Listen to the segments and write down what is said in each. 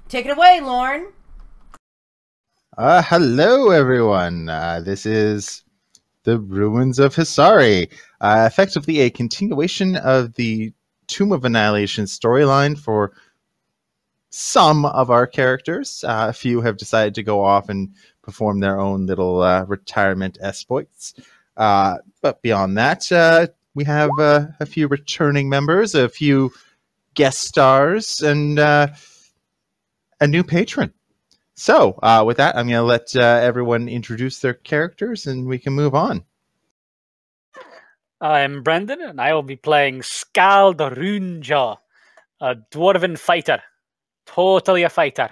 Take it away, Lorne. Hello, everyone. This is the Ruins of Hisari, effectively a continuation of the Tomb of Annihilation storyline for some of our characters. A few have decided to go off and perform their own little retirement exploits. But beyond that, we have a few returning members, a few guest stars, and a new patron. So, with that, I'm going to let everyone introduce their characters, and we can move on. I'm Brendan, and I will be playing Skald Runejaw, a dwarven fighter. Totally a fighter.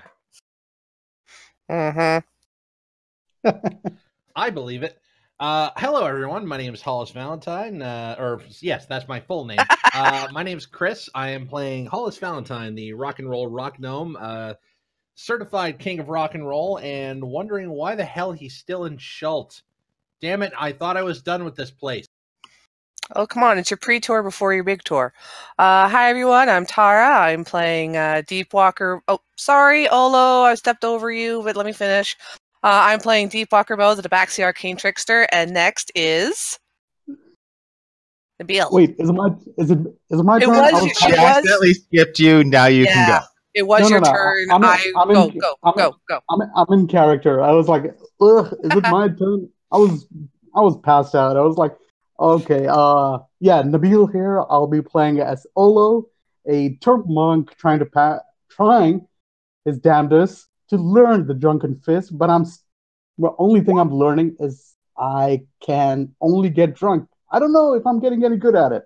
I believe it. Hello, everyone. My name is Hollis Valentine. Yes, that's my full name. My name's Chris. I am playing Hollis Valentine, the rock and roll rock gnome, certified king of rock and roll, and wondering why the hell he's still in Schult. Damn it, I thought I was done with this place. Oh, come on. It's your pre-tour before your big tour. Hi, everyone. I'm Tara. I'm playing Deepwalker. Oh, sorry, Olo. I stepped over you, but let me finish. I'm playing Deepwalker Mode, the Tabaxi Arcane Trickster, and next is Nabil. Wait, is it my turn? I accidentally skipped you. Now you can go. It was your turn. Go. I'm in character. I was like, ugh, is it my turn? I was passed out. I was like, okay, yeah, Nabil here. I'll be playing as Olo, a Turk monk trying his damnedest to learn the Drunken Fist, but the only thing I'm learning is I can only get drunk. I don't know if I'm getting any good at it.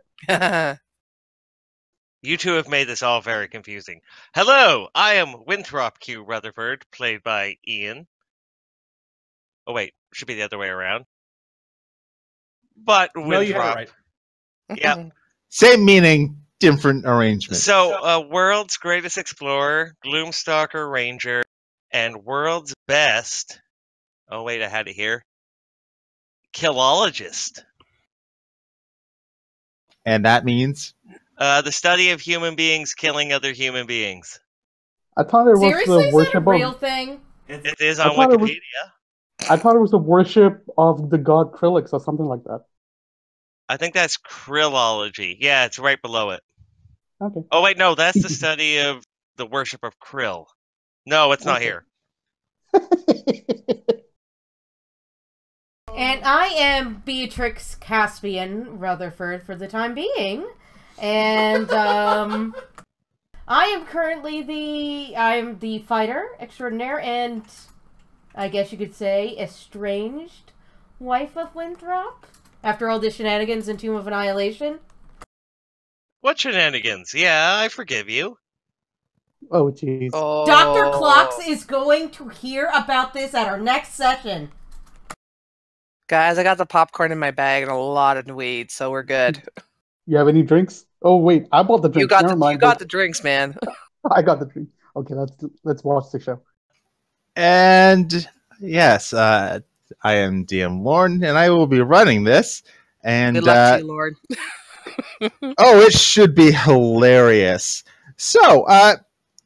You two have made this all very confusing. Hello, I am Winthrop Q. Rutherford, played by Ian. Oh wait, should be the other way around. But Winthrop. No, you got it right. Yeah. Same meaning, different arrangement. So, world's greatest explorer, Gloomstalker Ranger, and world's best... Oh wait, I had it here. Killologist. And that means? The study of human beings killing other human beings. I thought it was Seriously, the worship is that a real thing? It is on Wikipedia. I thought it was the worship of the god Krillix or something like that. I think that's Krillology. Yeah, it's right below it. Okay. Oh wait, no, that's the study of the worship of Krill. No, it's not here. And I am Beatrix Caspian Rutherford for the time being. And I am currently the fighter extraordinaire and I guess you could say estranged wife of Winthrop after all the shenanigans in Tomb of Annihilation. What shenanigans? Yeah, I forgive you. Oh, jeez. Oh. Dr. Clocks is going to hear about this at our next session. Guys, I got the popcorn in my bag and a lot of weed, so we're good. You have any drinks? Oh, wait, I bought the drinks. You got the drinks, man. I got the drinks. Okay, let's watch the show. And yes, I am DM Lorne, and I will be running this. And good luck to you, Lord. Oh, it should be hilarious. So,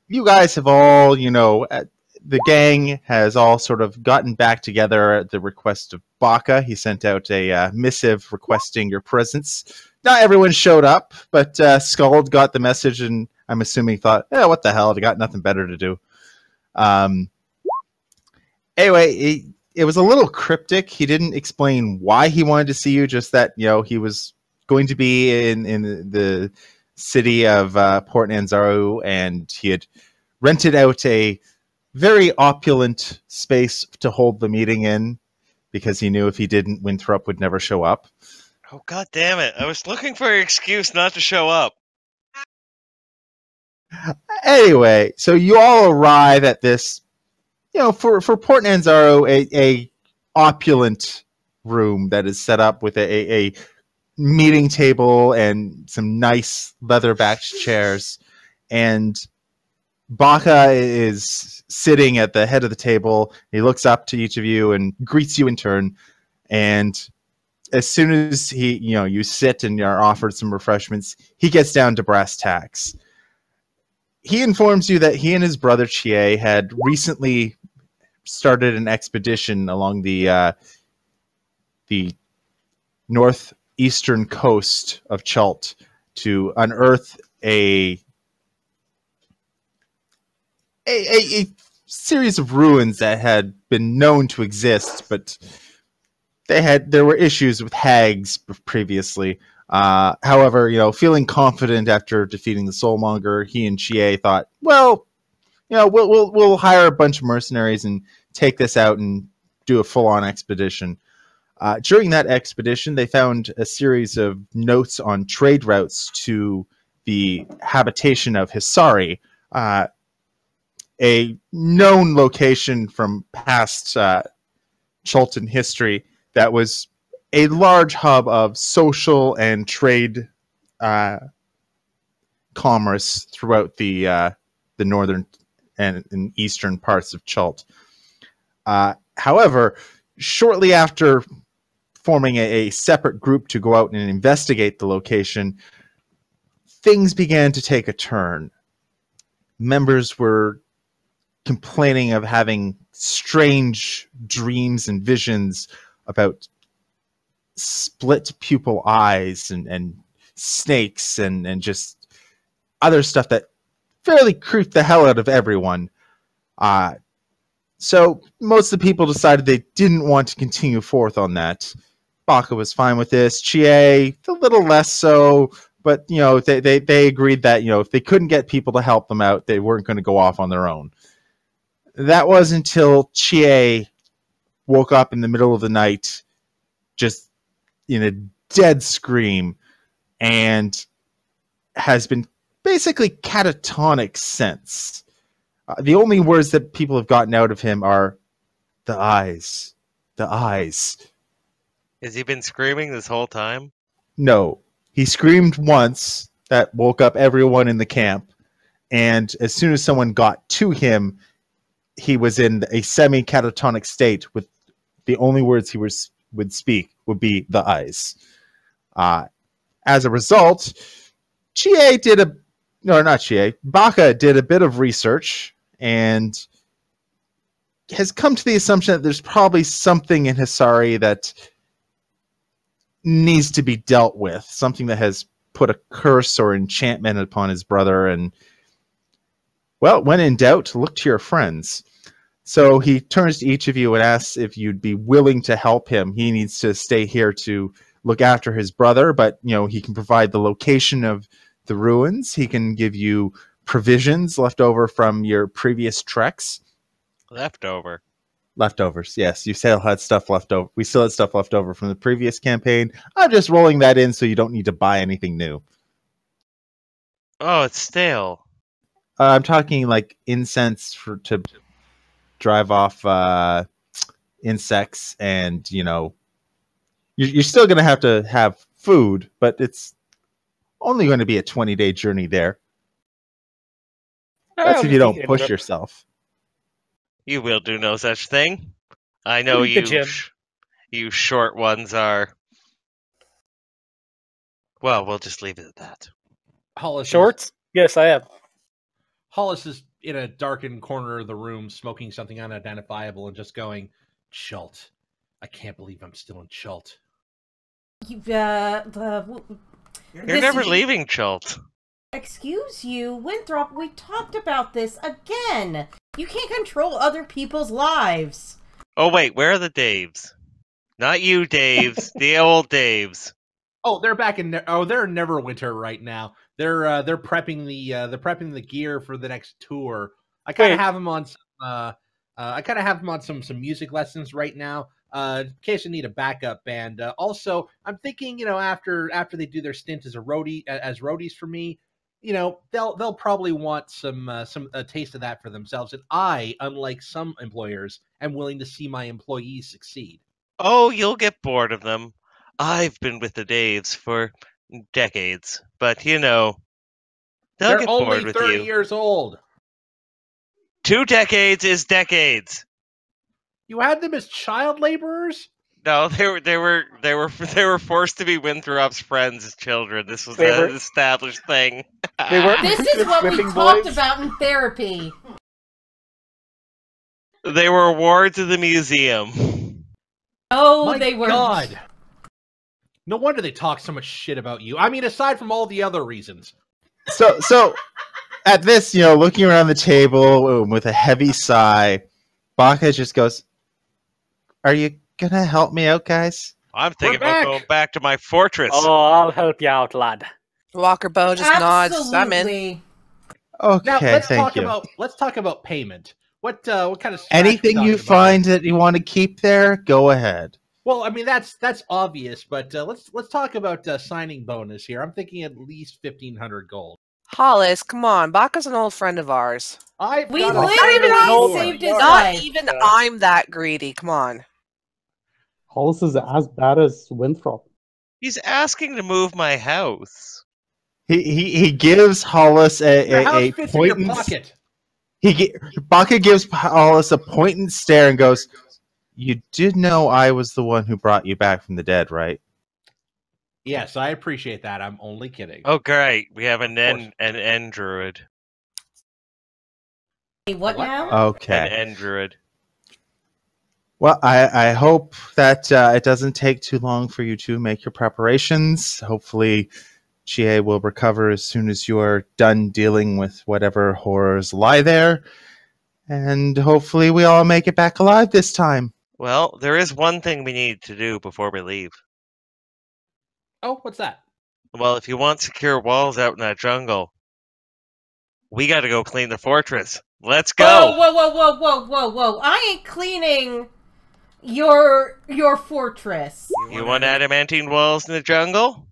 you guys have all, the gang has all sort of gotten back together at the request of Baka. He sent out a missive requesting your presence. Not everyone showed up, but Skald got the message, and I'm assuming thought, what the hell? I got nothing better to do. Anyway, it was a little cryptic. He didn't explain why he wanted to see you, just that, he was going to be in the city of Port Nanzaru, and he had rented out a very opulent space to hold the meeting in, because he knew if he didn't, Winthrop would never show up. Oh, god damn it. I was looking for an excuse not to show up. Anyway, so you all arrive at this, for Port Nanzaru, a opulent room that is set up with a meeting table and some nice leather-backed chairs. And Baka is sitting at the head of the table. He looks up to each of you and greets you in turn. And as soon as you sit and are offered some refreshments, he gets down to brass tacks. he informs you that he and his brother Chie had recently started an expedition along the northeastern coast of Chult to unearth a series of ruins that had been known to exist, but there were issues with hags previously. However, feeling confident after defeating the Soulmonger, he and Chie thought, well, we'll hire a bunch of mercenaries and take this out and do a full-on expedition. During that expedition, they found a series of notes on trade routes to the habitation of Hisari, a known location from past Chultan history that was a large hub of social and trade commerce throughout the northern and eastern parts of Chult. However, shortly after forming a separate group to go out and investigate the location, things began to take a turn. Members were complaining of having strange dreams and visions about split pupil eyes and snakes and just other stuff that fairly creeped the hell out of everyone. So most of the people decided they didn't want to continue forth on that. Baka was fine with this. Chie, a little less so, but they agreed that if they couldn't get people to help them out, they weren't going to go off on their own. That was until Chie woke up in the middle of the night, just in a dead scream, and has been basically catatonic since. The only words that people have gotten out of him are the eyes. The eyes. Has he been screaming this whole time? No. He screamed once that woke up everyone in the camp, and as soon as someone got to him, he was in a semi-catatonic state with the only words he would speak would be the eyes. As a result, Baka did a bit of research and has come to the assumption that there's probably something in Hisari that needs to be dealt with, something that has put a curse or enchantment upon his brother, and well, when in doubt, look to your friends. So he turns to each of you and asks if you'd be willing to help him. He needs to stay here to look after his brother, but he can provide the location of the ruins. He can give you provisions left over from your previous treks. Leftovers, yes. You still had stuff left over. We still had stuff left over from the previous campaign. I'm just rolling that in so you don't need to buy anything new. Oh, it's stale. I'm talking like incense to drive off insects, and you're still going to have food, but it's only going to be a 20-day journey there. That's if you don't push yourself. You will do no such thing. I know you short ones are. Well, we'll just leave it at that. Hollis Shorts? Yes, I am. Hollis is in a darkened corner of the room, smoking something unidentifiable and just going, Chult. I can't believe I'm still in Chult. You're never leaving Chult. Excuse you, Winthrop, we talked about this again. You can't control other people's lives. Oh, wait, where are the Daves? Not you, Daves. The old Daves. Oh, they're back in. They're in Neverwinter right now. They're prepping the gear for the next tour. I kind of have them on. Some music lessons right now. In case I need a backup band. Also, I'm thinking, after they do their stint as roadies for me, they'll probably want some taste of that for themselves. And I, unlike some employers, am willing to see my employees succeed. Oh, you'll get bored of them. I've been with the Daves for decades, but they'll They're get only bored with 30 you. years old. 2 decades is decades. You had them as child laborers? No, they were forced to be Winthrop's friends as children. This was They an were- established thing. They were- This is what we Whipping talked boys? about in therapy. They were wards of the museum. No, My they were. God. No wonder they talk so much shit about you. I mean, aside from all the other reasons. So at this, looking around the table with a heavy sigh, Baka just goes, "Are you gonna help me out, guys?" I'm thinking We're about back. going back to my fortress. Oh, I'll help you out, lad. Walker Bow just nods. I'm in. Absolutely. Okay, Now let's thank you. let's talk about payment. What kind of scratch Anything we you talking about? find that you want to keep there, go ahead. Well, I mean that's obvious, but let's talk about signing bonus here. I'm thinking at least 1,500 gold. Hollis, come on. Baka's an old friend of ours. I've We got a literally fair old saved bit his more. life. Not even I'm that greedy. Come on. Hollis is as bad as Winthrop. He's asking to move my house. He gives Hollis Your house a fits in your poignant. pocket. Baka gives Hollis a poignant stare and goes, "You did know I was the one who brought you back from the dead, right?" Yes, I appreciate that. I'm only kidding. Oh, great. We have an course. end druid. What What? now? An Okay. end druid. Well, I hope that it doesn't take too long for you to make your preparations. Hopefully, Chie will recover as soon as you are done dealing with whatever horrors lie there. And hopefully we all make it back alive this time. Well, there is one thing we need to do before we leave. Oh, what's that? Well, if you want secure walls out in that jungle, we got to go clean the fortress. Let's go. Whoa. I ain't cleaning your fortress. You want adamantine walls in the jungle?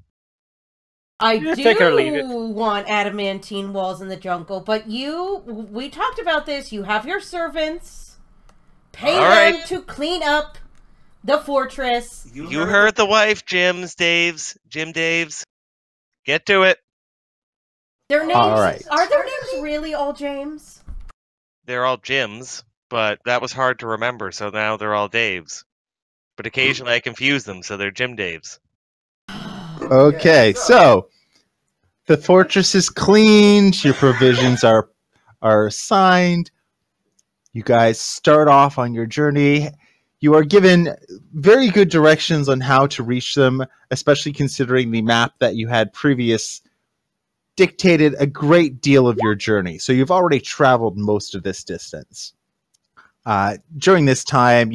I Yeah, take it or leave it. do want adamantine walls in the jungle, but we talked about this. You have your servants. Pay All them right. to clean up the fortress. You heard the wife, Jim Daves. Get to it. Their names All right. are their names really all James? They're all Jims, but that was hard to remember, so now they're all Daves. But occasionally I confuse them, so they're Jim Daves. Okay, so the fortress is cleaned. Your provisions are assigned. You guys start off on your journey. You are given very good directions on how to reach them, especially considering the map that you had previous dictated a great deal of your journey. So you've already traveled most of this distance. During this time,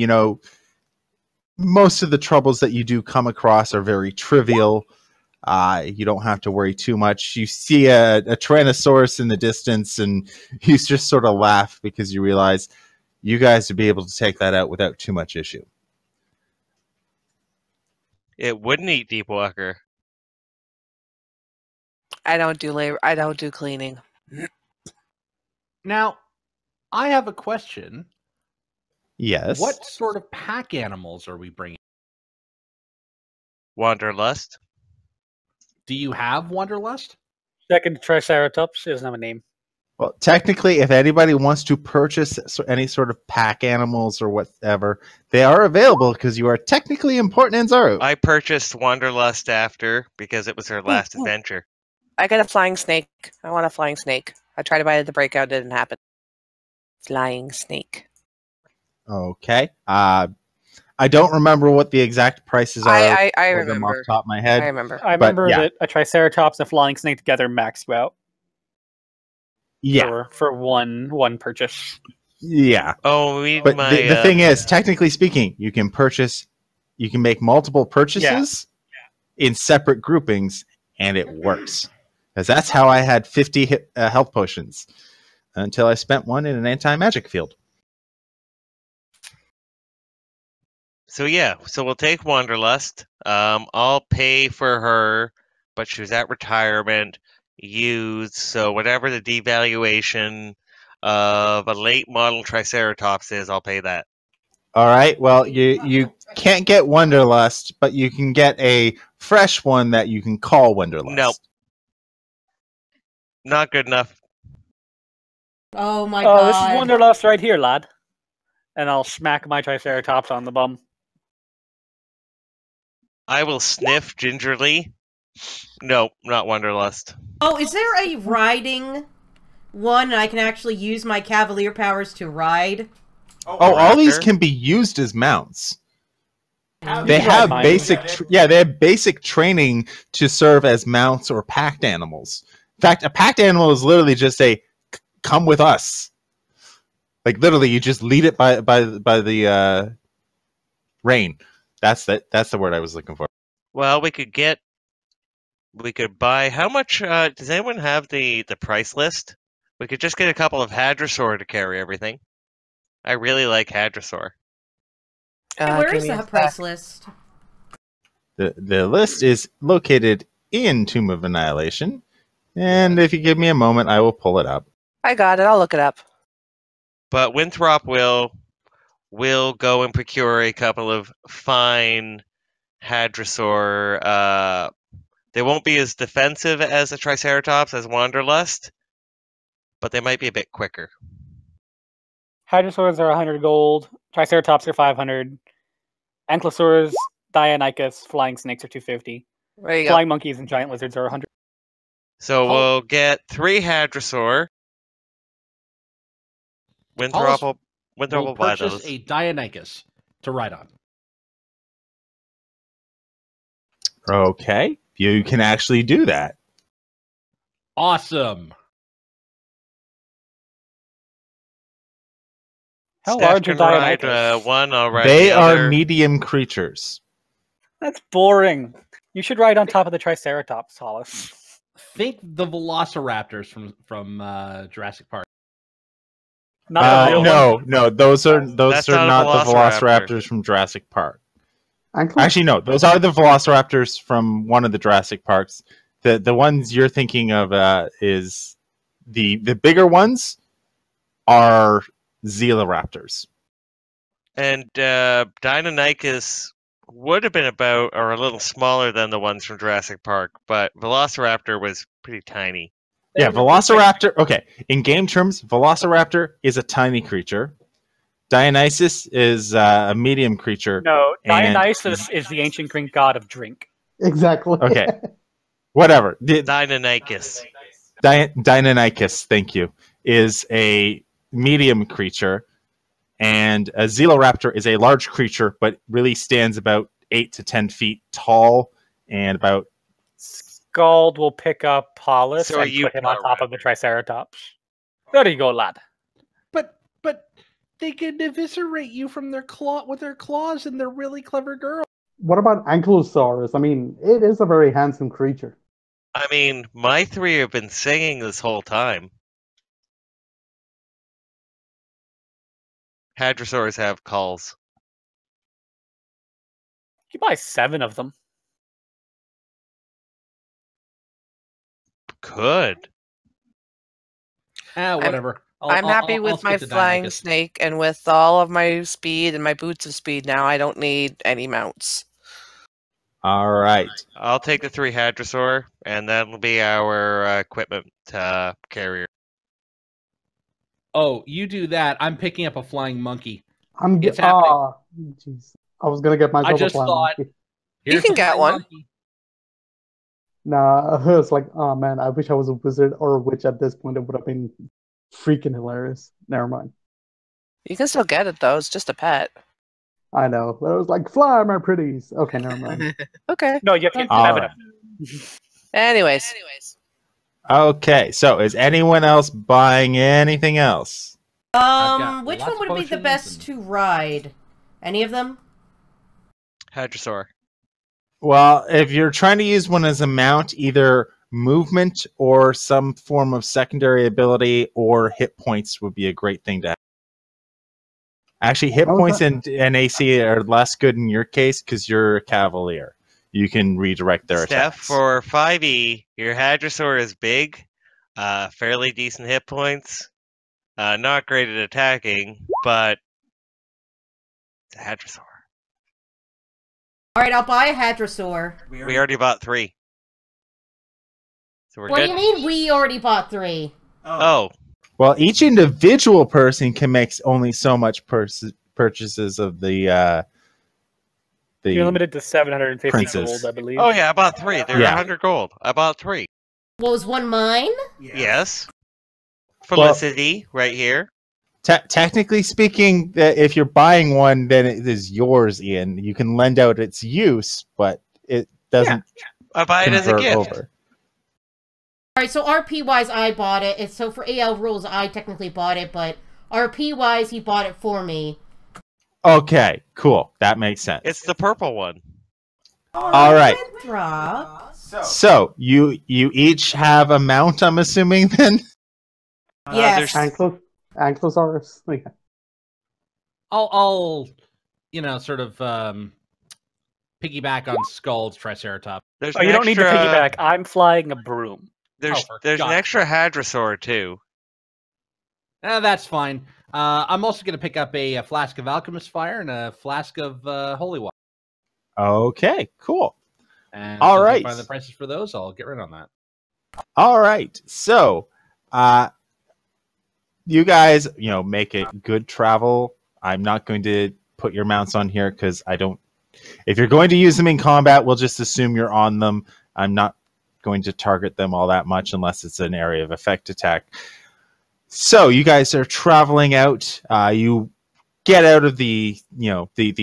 most of the troubles that you do come across are very trivial. You don't have to worry too much. You see a Tyrannosaurus in the distance, and you just sort of laugh because you realize you guys would be able to take that out without too much issue. It wouldn't eat Deepwalker. I don't do labor. I don't do cleaning. Now, I have a question. Yes. What sort of pack animals are we bringing? Wanderlust. Do you have Wanderlust? Second Triceratops doesn't have a name. Well, technically, if anybody wants to purchase any sort of pack animals or whatever, they are available because you are technically important in Zaru. I purchased Wanderlust after because it was her last adventure. I got a flying snake. I want a flying snake. I tried to buy it at the breakout. Didn't happen. Flying snake. Okay. I don't remember what the exact prices are. I for them off remember. the top of my head. I remember. I remember yeah. that a Triceratops and a flying snake together max you out Yeah. for one purchase. Yeah. Oh, we need But my. the thing is, technically speaking, you can make multiple purchases in separate groupings, and it works. Because that's how I had 50 health potions until I spent one in an anti-magic field. So we'll take Wanderlust. I'll pay for her, but she was at retirement. So whatever the devaluation of a late model Triceratops is, I'll pay that. All right. Well, you can't get Wanderlust, but you can get a fresh one that you can call Wanderlust. Nope. Not good enough. Oh my Oh, god. this is Wanderlust right here, lad. And I'll smack my Triceratops on the bum. I will sniff gingerly. No, not Wanderlust. Oh, is there a riding one? And I can actually use my cavalier powers to ride. Oh, all these Raptor? can be used as mounts. You They can have ride mine. basic, they have basic training to serve as mounts or packed animals. In fact, a packed animal is literally just a come with us. Like literally, you just lead it by the rein. That's the word I was looking for. Well, we could buy. How much? Does anyone have the price list? We could just get a couple of Hadrosaur to carry everything. I really like Hadrosaur. Where give is me a that sec. price list? The list is located in Tomb of Annihilation, and if you give me a moment, I will pull it up. I got it. I'll look it up. But Winthrop will go and procure a couple of fine Hadrosaur. They won't be as defensive as the Triceratops as Wanderlust, but they might be a bit quicker. Hadrosaurs are 100 gold. Triceratops are 500. Ankylosaurs, Deinonychus, flying snakes are 250. There you go. Flying monkeys and giant lizards are 100. So Oh. we'll get 3 Hadrosaur. Winthrop will We'll buy purchase those. a Deinonychus to ride on. Okay, you can actually do that. Awesome. How Steph large are can ride Deinonychus? one. I'll ride They the are other. medium creatures. That's boring. You should ride on top of the Triceratops, Hollis. Think the Velociraptors from Jurassic Park. Not the real one. No, those are That's not not a the Velociraptor. Velociraptors from Jurassic Park. Ankle? Actually, no, those are the Velociraptors from one of the Jurassic Parks. The ones you're thinking of is the bigger ones are Velociraptors. And Deinonychus would have been about or a little smaller than the ones from Jurassic Park, but Velociraptor was pretty tiny. Yeah, Velociraptor. Okay, in game terms, Velociraptor is a tiny creature. Dionysus is a medium creature. No, And- Dionysus is the ancient Greek god of drink. Exactly. Okay, whatever. Deinonychus. Deinonychus, thank you, is a medium creature, and a Velociraptor is a large creature, but really stands about 8 to 10 feet tall and about. Scald will pick up Hollis So are and you put him on top of the Triceratops. There you go, lad. But they can eviscerate you from their with their claws, and they're really clever girls. What about Ankylosaurus? I mean, it is a very handsome creature. I mean, my 3 have been singing this whole time. Hadrosaurs have calls. You buy 7 of them. Could. Whatever. I'm happy I'll with skip my the flying Deinonychus. snake, and with all of my speed and my boots of speed now, I don't need any mounts. All right. I'll take the 3 Hadrosaur, and that'll be our equipment carrier. Oh, you do that. I'm picking up a flying monkey. Jeez. I was gonna get myself I just a flying thought- monkey. Here's can the get flying one. monkey. Nah, it's like, oh man, I wish I was a wizard or a witch at this point. It would have been freaking hilarious. Never mind. You can still get it though. It's just a pet. I know. But I was like, fly, my pretties. Okay, never mind. Okay. No, you have to All have right. it. Anyways. Okay, so is anyone else buying anything else? got Which lots one of would be the potions best and- to ride? Any of them? Hadrosaur. Well, if you're trying to use one as a mount, either movement or some form of secondary ability or hit points would be a great thing to have. Actually, hit Oh, points that- and AC are less good in your case because you're a cavalier. You can redirect their Steph, attacks. for 5e, your Hadrosaur is big, fairly decent hit points, not great at attacking, but it's a Hadrosaur. Alright, I'll buy a Hadrosaur. We already bought 3. So we're What good. do you mean we already bought 3? Oh, Well, each individual person can make only so much purchases of the You're limited to 750 princess. gold, I believe. Oh yeah, I bought 3. They're Yeah. 100 gold. I bought 3. What was one mine? Yes. Felicity, right here. Technically speaking, if you're buying one, then it is yours, Ian. You can lend out its use, but it doesn't I buy it as a convert gift. over. Alright, so RP wise, I bought it. It's, so for AL rules, I technically bought it, but RP wise, he bought it for me. Okay, cool. That makes sense. It's the purple one. All right. Drop. So you each have a mount, I'm assuming, then? Yes. Ankylosaurus. Yeah. I'll sort of piggyback on Skull's Triceratops. There's Oh, an you don't need to extra- piggyback. I'm flying a broom. There's for an God. extra hadrosaur too. That's fine. I'm also going to pick up a flask of Alchemist Fire and a flask of Holy Water. Okay, cool. And All as soon as I right. find the prices for those, I'll get rid on that. All right. So, you guys, make it good travel. I'm not going to put your mounts on here because I don't. If you're going to use them in combat, we'll just assume you're on them. I'm not going to target them all that much unless it's an area of effect attack. So you guys are traveling out. You get out of the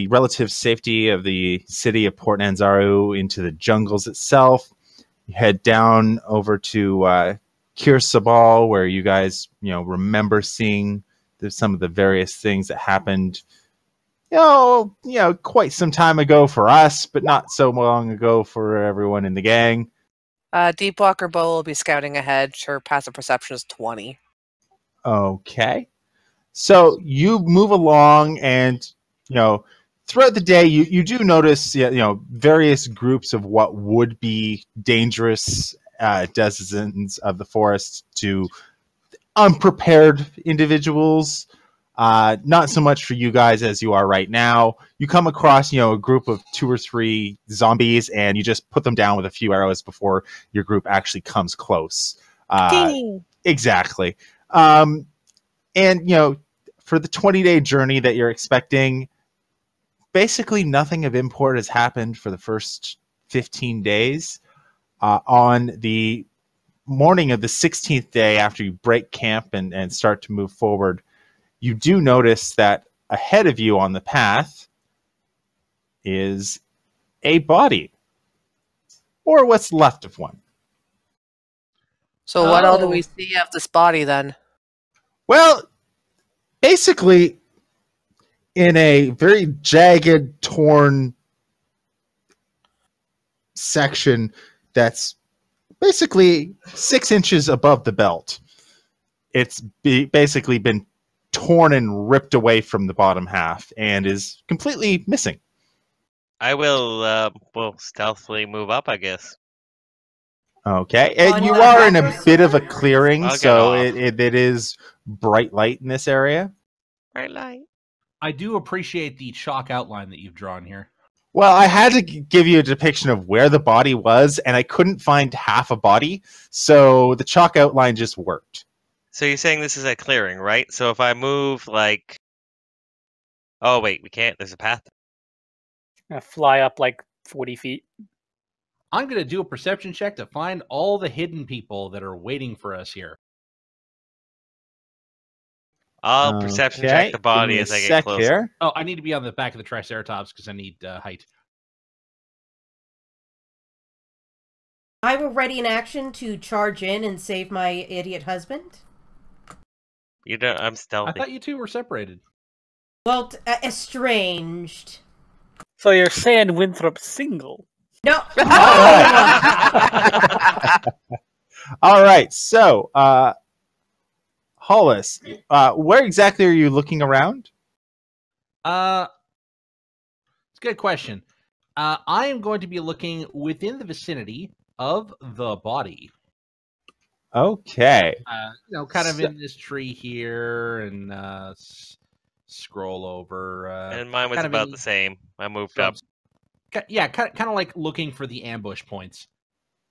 relative safety of the city of Port Nanzaru into the jungles itself. You head down over to Kir Sabal, where you guys remember seeing some of the various things that happened. Quite some time ago for us, but not so long ago for everyone in the gang. Deepwalker Bow will be scouting ahead. Her passive perception is 20. Okay. So you move along and, throughout the day, you do notice, various groups of what would be dangerous denizens of the forest to unprepared individuals. Not so much for you guys as you are right now. You come across, a group of 2 or 3 zombies, and you just put them down with a few arrows before your group actually comes close. Exactly. And, for the 20-day journey that you're expecting, basically nothing of import has happened for the first 15 days. On the morning of the 16th day, after you break camp and start to move forward, you do notice that ahead of you on the path is a body, or what's left of one. So what all do we see of this body then? Well, basically, in a very jagged, torn section that's basically 6 inches above the belt, it's basically been torn and ripped away from the bottom half and is completely missing. I will stealthily move up, I guess. Okay, and you are in a bit of a clearing, I'll so get it is bright light in this area. Bright light. I do appreciate the chalk outline that you've drawn here. Well, I had to give you a depiction of where the body was, and I couldn't find half a body, so the chalk outline just worked. So you're saying this is a clearing, right? So if I move like... Oh, wait, we can't. There's a path. I fly up like 40 feet. I'm going to do a perception check to find all the hidden people that are waiting for us here. I'll perception check the body as I get closer. Here. Oh, I need to be on the back of the Triceratops because I need height. I will ready in action to charge in and save my idiot husband. You don't. I'm I stealthy. thought you two were separated. Well, estranged. So you're saying Winthrop's single? No. All right. So, Hollis, where exactly are you looking around? It's a good question. I am going to be looking within the vicinity of the body. Okay. Kind of in this tree here, and scroll over. And mine was kind of about in- the same. I moved up. Yeah, kind of like looking for the ambush points.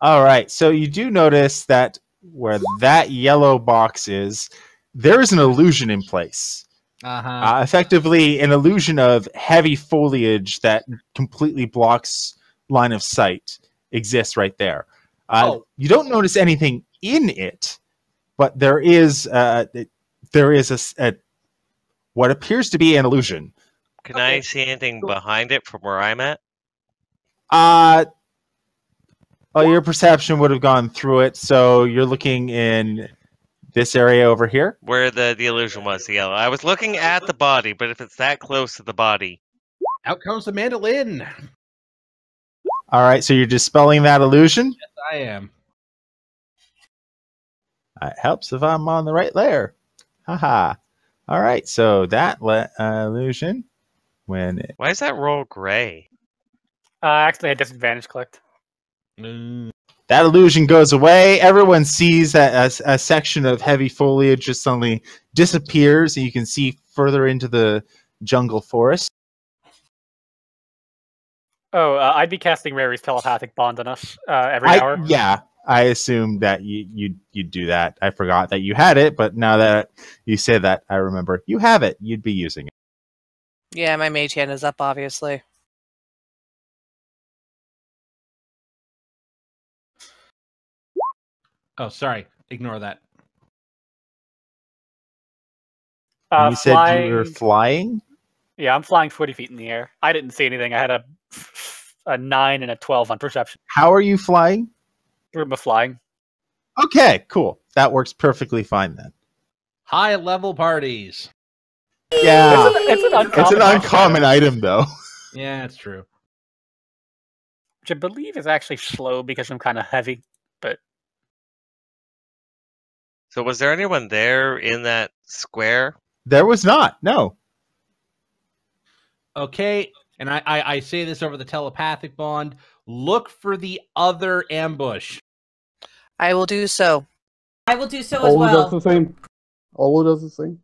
All right. So you do notice that where that yellow box is, there is an illusion in place. Effectively, an illusion of heavy foliage that completely blocks line of sight exists right there. You don't notice anything in it, but there is a what appears to be an illusion. Can I see anything behind it from where I'm at? Your perception would have gone through it, so you're looking in this area over here. Where the illusion was, the yellow. I was looking at the body, but if it's that close to the body. Out comes the mandolin. All right, so you're dispelling that illusion? Yes, I am. It helps if I'm on the right layer. Haha. All right, so that illusion, Why is that roll gray? I actually had disadvantage clicked. that illusion goes away. Everyone sees that a section of heavy foliage just suddenly disappears, and you can see further into the jungle forest. Oh, I'd be casting Rary's telepathic bond on us every hour. Yeah, I assumed that you'd do that. I forgot that you had it, but now that you say that, I remember you have it. You'd be using it. Yeah, my mage hand is up, obviously. Oh, sorry. Ignore that. You said you were flying? Yeah, I'm flying 40 feet in the air. I didn't see anything. I had a 9 and a 12 on perception. How are you flying? Room of flying. Okay, cool. That works perfectly fine then. High level parties. Yeah. It's an uncommon item, though. Yeah, it's true. Which I believe is actually slow because I'm kind of heavy, but... So was there anyone there in that square? There was not, no. Okay, and I say this over the telepathic bond. Look for the other ambush. I will do so. I will do so as well. Does the same. Olu does the same.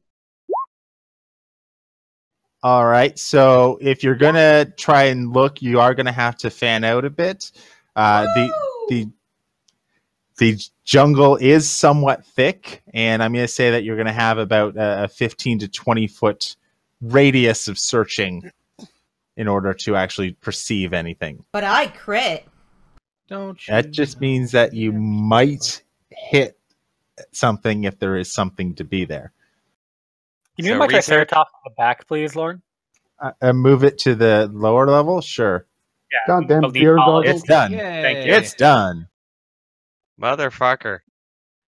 All right, so if you're going to try and look, you are going to have to fan out a bit. The jungle is somewhat thick, and I'm going to say that you're going to have about a 15 to 20 foot radius of searching in order to actually perceive anything. But I crit. Don't you? That just means that you might hit something if there is something to be there. Can you move my Triceratops to the back, please, Lauren? Move it to the lower level? Sure. Yeah. Goddamn beer goggles. It's done. Yay. Thank you. It's done. Motherfucker.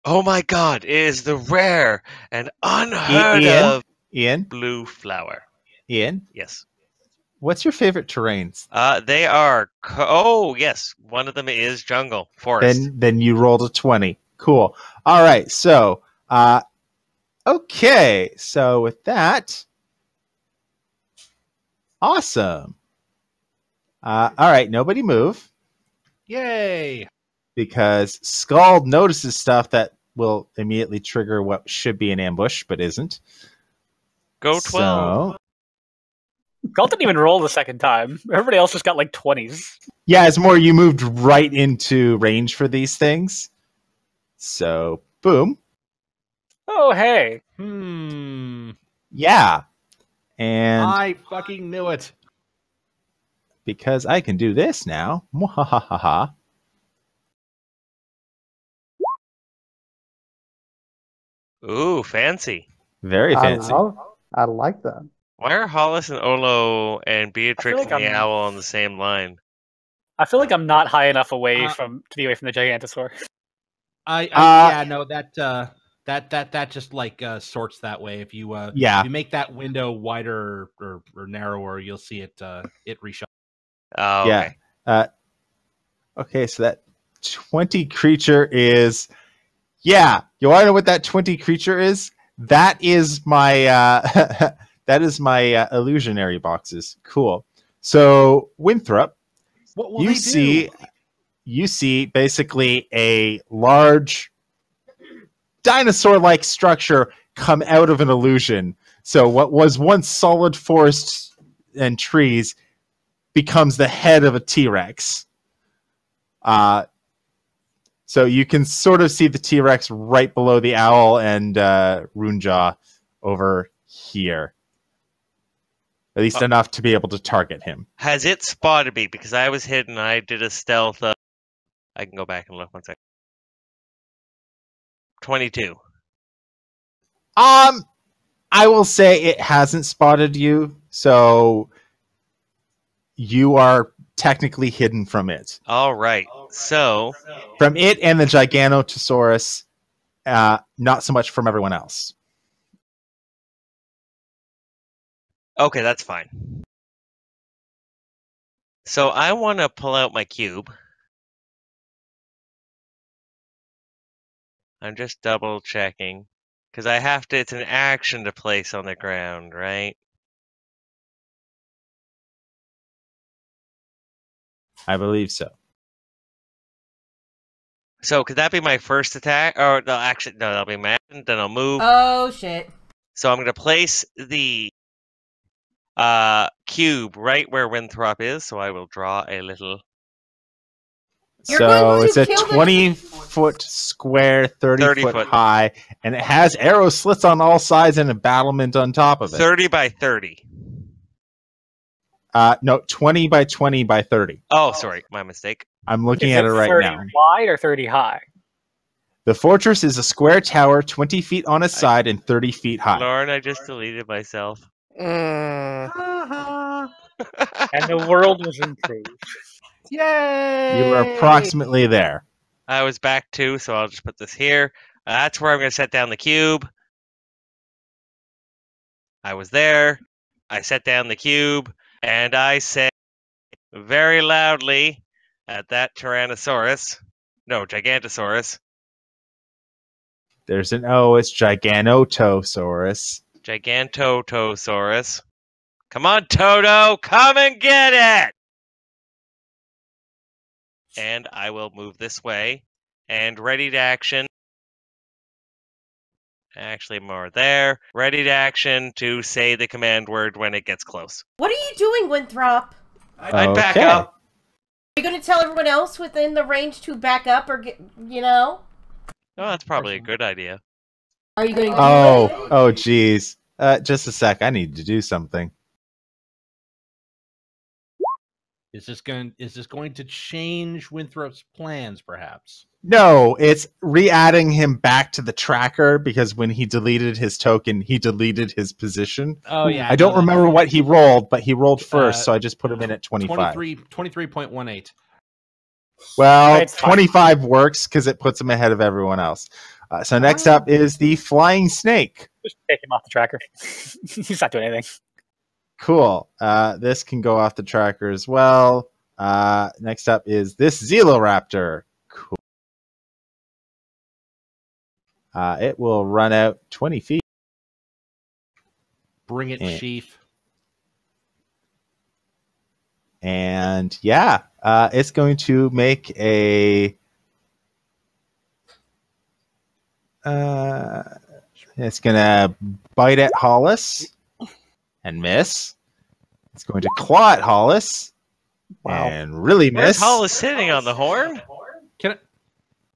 Oh my god, it is the rare and unheard of Ian? blue flower. Ian? Yes. What's your favorite terrains? They are... oh, yes. One of them is jungle, forest. Then you rolled a 20. Cool. All right, so... okay, so with that... Awesome. All right, nobody move. Yay! Because Scald notices stuff that will immediately trigger what should be an ambush, but isn't. Go 12. So, Galt didn't even roll the second time. Everybody else just got like 20s. yeah, it's more you moved right into range for these things. So, boom. Oh, hey. Yeah. And I fucking knew it. because I can do this now. Mwahaha. Ooh, fancy. Very fancy. I like that. Why are Hollis and Olo and Beatrix like and the I'm- Owl on the same line? I feel like I'm not high enough away to be away from the Gigantosaur. Yeah, no, that just like sorts that way. If you Yeah. if you make that window wider or narrower, you'll see it reshuffle. Oh, Yeah. okay. Okay, so that 20 creature is... Yeah, you want to know what that 20 creature is? That is my that is my illusionary boxes. Cool. So Winthrop, What will you they do? see basically a large dinosaur-like structure come out of an illusion. So what was once solid forest and trees becomes the head of a T-Rex. So you can sort of see the T-Rex right below the owl and Runejaw over here. At least enough to be able to target him. Has it spotted me? Because I was hidden. I did a stealth. I can go back and look 1 second. 22. I will say it hasn't spotted you, so you are technically hidden from it. All right. So From it and the Giganotosaurus, not so much from everyone else. okay, that's fine. So I want to pull out my cube. I'm just double checking because I have to. It's an action to place on the ground, right? I believe so. So could that be my first attack? Or no, actually, no, that'll be my action. Then I'll move. Oh shit! So I'm going to place the cube right where Winthrop is. So I will draw a little. You're So going to it's a kill the- 20-foot square, 30 30 foot foot. high, and it has arrow slits on all sides and a battlement on top of it. 30 by 30. No, 20 by 20 by 30. Oh, sorry, my mistake. I'm looking Is at it right 30 now. wide or 30 high? The fortress is a square tower, 20 feet on a side and 30 feet high. Lauren, I just deleted myself. Mm. And the world was improved. Yay! You are approximately there. I was back 2, so I'll just put this here. That's where I'm going to set down the cube. I was there. I set down the cube, and I said very loudly at that Tyrannosaurus. No, Gigantosaurus. There's an O, it's Giganotosaurus. Gigantotosaurus. Come on, Toto! Come and get it! And I will move this way. And ready to action. Actually, more there. Ready to action to say the command word when it gets close. What are you doing, Winthrop? I'd back Okay. up. Are you going to tell everyone else within the range to back up or get, you know? Oh, that's probably a good idea. Are you going to do it? Oh, geez. Just a sec. I need to do something. Is this going to change Winthrop's plans, perhaps? No, it's re-adding him back to the tracker because when he deleted his token, he deleted his position. Oh yeah, I don't remember what he rolled, but he rolled first, so I just put him in at 25. 23.18. Well, It's fine. 25 works because it puts him ahead of everyone else. So next up is the flying snake. Just take him off the tracker. He's not doing anything. Cool. This can go off the tracker as well. Next up is this Zeloraptor. Cool. It will run out 20 feet. Bring it, Eh. Chief. And yeah, it's going to make a... it's going to bite at Hollis and miss. It's going to claw at Hollis and really Where's miss. Hollis sitting on the horn? Can I,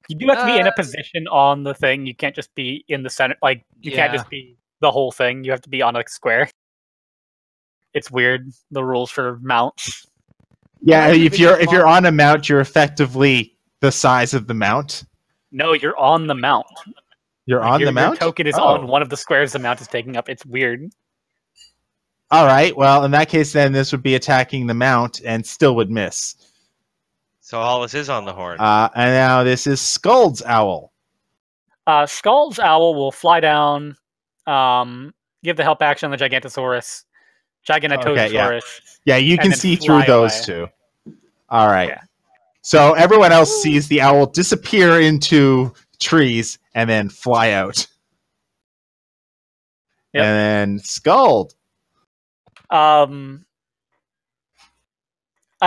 You do have to be in a position on the thing. You can't just be in the center. Like, you can't Yeah. just be the whole thing. You have to be on a square. It's weird, the rules for mounts. Yeah, Can I if you're on a mount, you're effectively the size of the mount. No, you're on the mount. You're Like, on your the mount? token is Oh. on one of the squares the mount is taking up. It's weird. All right. Well, in that case, then this would be attacking the mount and still would miss. So Hollis is on the horn. And now this is Skull's Owl. Skull's Owl will fly down, give the help action on the Gigantosaurus, Giganotosaurus. Yeah, you And can then see through fly those away. two. All right. Yeah. So everyone else sees the owl disappear into trees and then fly out. Yep. And then Skull. I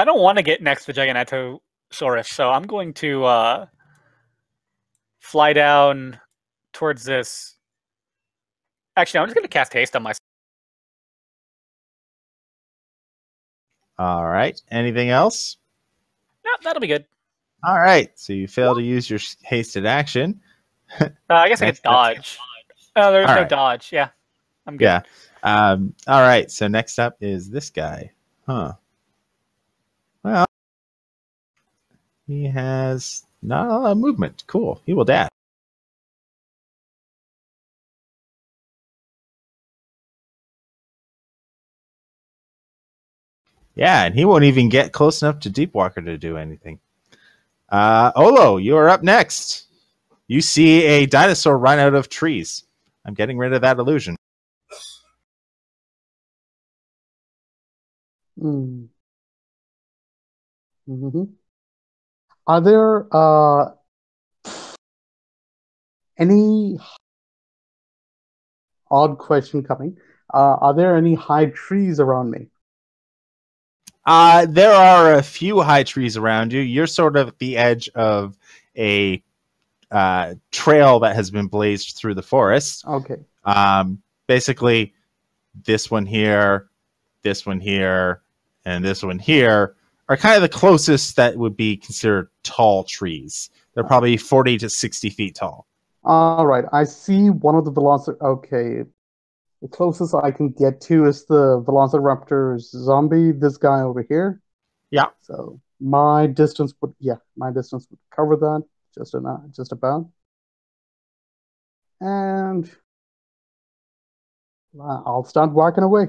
don't want to get next to Giganotosaurus, so I'm going to fly down towards this. Actually, I'm just going to cast haste on myself. All right. Anything else? No, that'll be good. All right. So you fail to use your hasted action. I guess I That's- could dodge. Oh, there's All no right. dodge. Yeah. I'm good. Yeah. All right. So next up is this guy. Huh. Well, he has not a lot of movement. Cool. He will dash. Yeah, and he won't even get close enough to Deepwalker to do anything. Olo, you are up next. You see a dinosaur run out of trees. I'm getting rid of that illusion. Mm. hmm Are there any odd question coming? Are there any high trees around me? There are a few high trees around you. You're sort of at the edge of a trail that has been blazed through the forest. Okay. Basically, this one here, and this one here are kind of the closest that would be considered tall trees. They're probably 40 to 60 feet tall. All right. I see one of the Velociraptor. Okay. The closest I can get to is the Velociraptor's zombie, this guy over here. Yeah. So my distance would cover that just about. And I'll start walking away.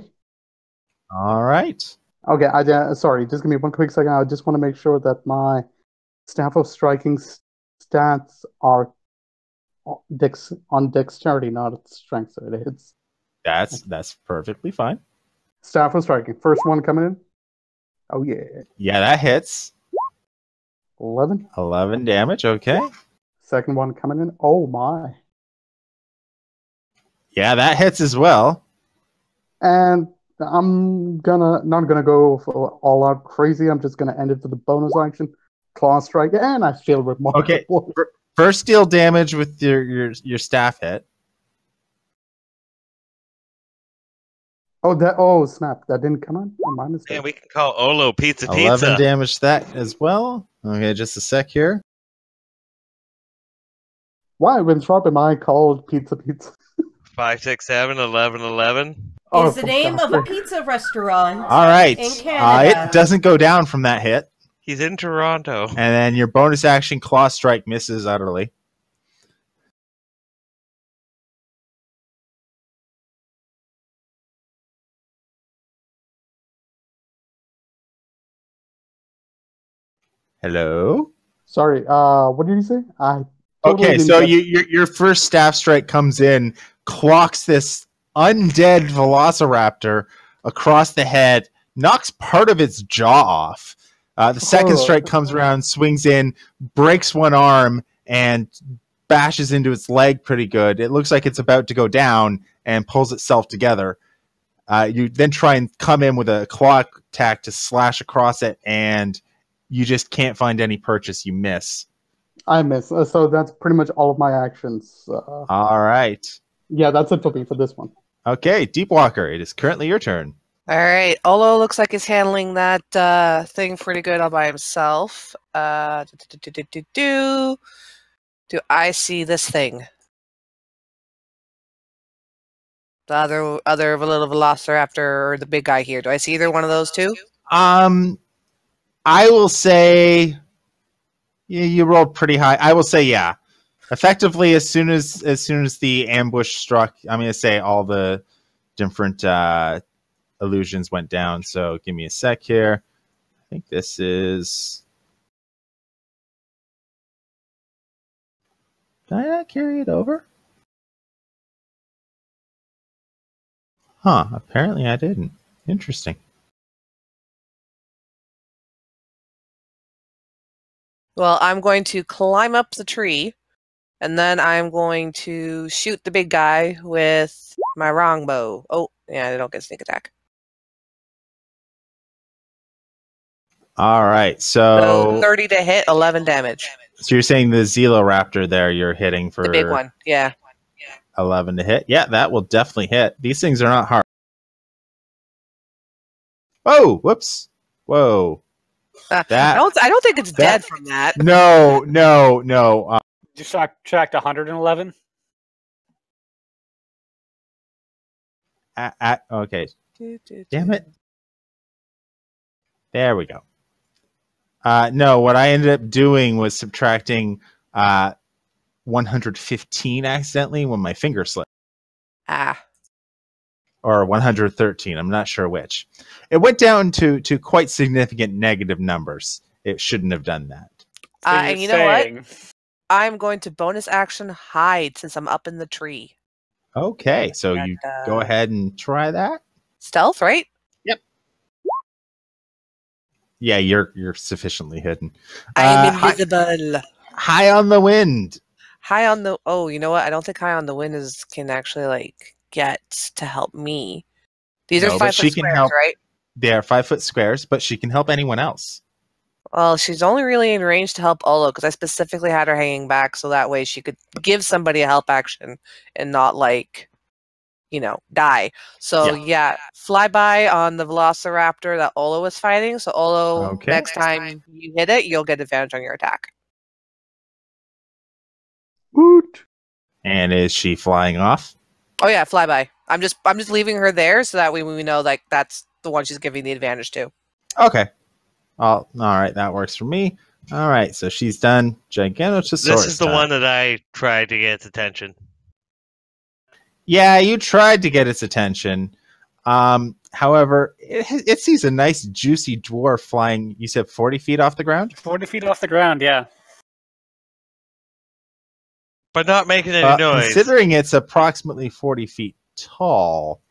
All right. Okay, sorry, just give me one quick second. I just want to make sure that my staff of striking stats are on dexterity, not strength. So it hits. That's perfectly fine. Staff of striking. First one coming in. Oh yeah. Yeah, that hits. 11. 11 damage. Okay. Second one coming in. Oh my. Yeah, that hits as well. And I'm not gonna go for all out crazy. I'm just gonna end it with the bonus action, claw strike, and I feel remarkable. Okay. First deal damage with your staff hit. Oh snap! That didn't come on. Oh, my mistake. Yeah, we can call Olo Pizza 11 damage that as well. Okay, just a sec here. Why, when sharp am I called Pizza? 5, 6, 7, 11, 11. Is the name of a pizza restaurant. All right. In Canada. It doesn't go down from that hit. He's in Toronto. And then your bonus action claw strike misses utterly. Hello? Sorry, what did you say? Okay, so your first staff strike comes in, clocks this undead velociraptor across the head, knocks part of its jaw off. The second strike comes around, swings in, breaks one arm, and bashes into its leg pretty good. It looks like it's about to go down and pulls itself together. You then try and come in with a claw attack to slash across it, and you just can't find any purchase. You miss. I miss. So that's pretty much all of my actions. All right. Yeah, that's it for me for this one. Okay, Deepwalker, it is currently your turn. All right. Olo looks like he's handling that thing pretty good all by himself. Do I see this thing? The other little Velociraptor or the big guy here. Do I see either one of those two? I will say you rolled pretty high. I will say yeah. Effectively, as soon as the ambush struck, I'm going to say all the different illusions went down. So give me a sec here. I think this is. Did I not carry it over? Huh. Apparently I didn't. Interesting. Well, I'm going to climb up the tree, and then I'm going to shoot the big guy with my longbow. Oh, yeah, I don't get sneak attack. All right, so 30 to hit, 11 damage. So you're saying the Zeloraptor there you're hitting for... The big one, yeah. 11 to hit. Yeah, that will definitely hit. These things are not hard. Oh, whoops. Whoa. I don't think it's dead from that. No. Just subtract 111. Okay. Damn it. There we go. No, what I ended up doing was subtracting 115 accidentally when my finger slipped. Ah. Or 113. I'm not sure which. It went down to quite significant negative numbers. It shouldn't have done that. So you're And you know what? saying- I'm going to bonus action hide since I'm up in the tree. Okay, so you go ahead and try that. Stealth, right? Yeah, you're sufficiently hidden. I'm invisible. High on the wind. High on the... Oh, you know what? I don't think High on the Wind can actually, like, get to help me. These are No, but 5 she foot can squares, help. right? They are 5 foot squares, but she can help anyone else. Well, she's only really in range to help Olo because I specifically had her hanging back so that way she could give somebody a help action and not, like, die. So, yeah, fly by on the Velociraptor that Olo was fighting. So, Olo, Okay. next time you hit it, you'll get advantage on your attack. Woot. And is she flying off? Oh yeah, fly by. I'm just leaving her there so that way we know like that's the one she's giving the advantage to. Okay. All right, that works for me. All right, so she's done Giganotosaurus. This is the time. one that I tried to get its attention. Yeah, you tried to get its attention. However, it sees a nice juicy dwarf flying, you said 40 feet off the ground? 40 feet off the ground, yeah. But not making any noise. Considering it's approximately 40 feet tall,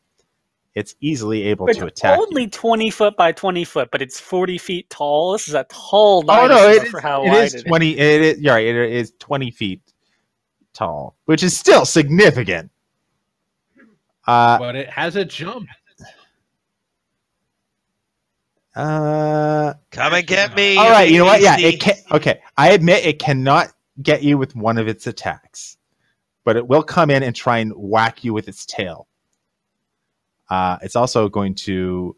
it's easily able It's to attack only you. 20 foot by 20 foot, but it's 40 feet tall. This is a tall Oh no, dinosaur for how wide it is. 20. It is. You're right. It is 20 feet tall, which is still significant. But it has a jump. Come and get me. All right, you know what? Yeah, beastie. it can. Okay, I admit it cannot get you with one of its attacks, but it will come in and try and whack you with its tail. It's also going to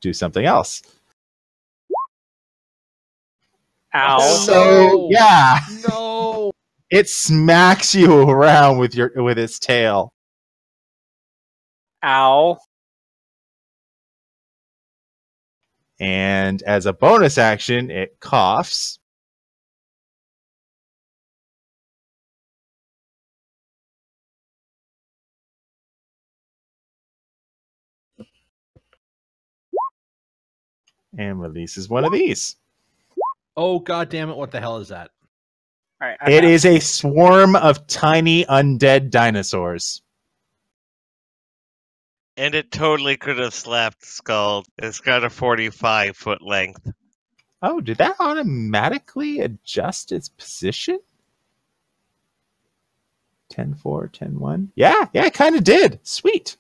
do something else. Ow. So yeah, No. it smacks you around with its tail. Ow. And as a bonus action, it coughs. And releases one of these. Oh, God damn it. What the hell is that? All right, It is a swarm of tiny undead dinosaurs. And it totally could have slapped Skull. It's got a 45-foot length. Oh, did that automatically adjust its position? 10-4, 10-1. Yeah, it kind of did. Sweet.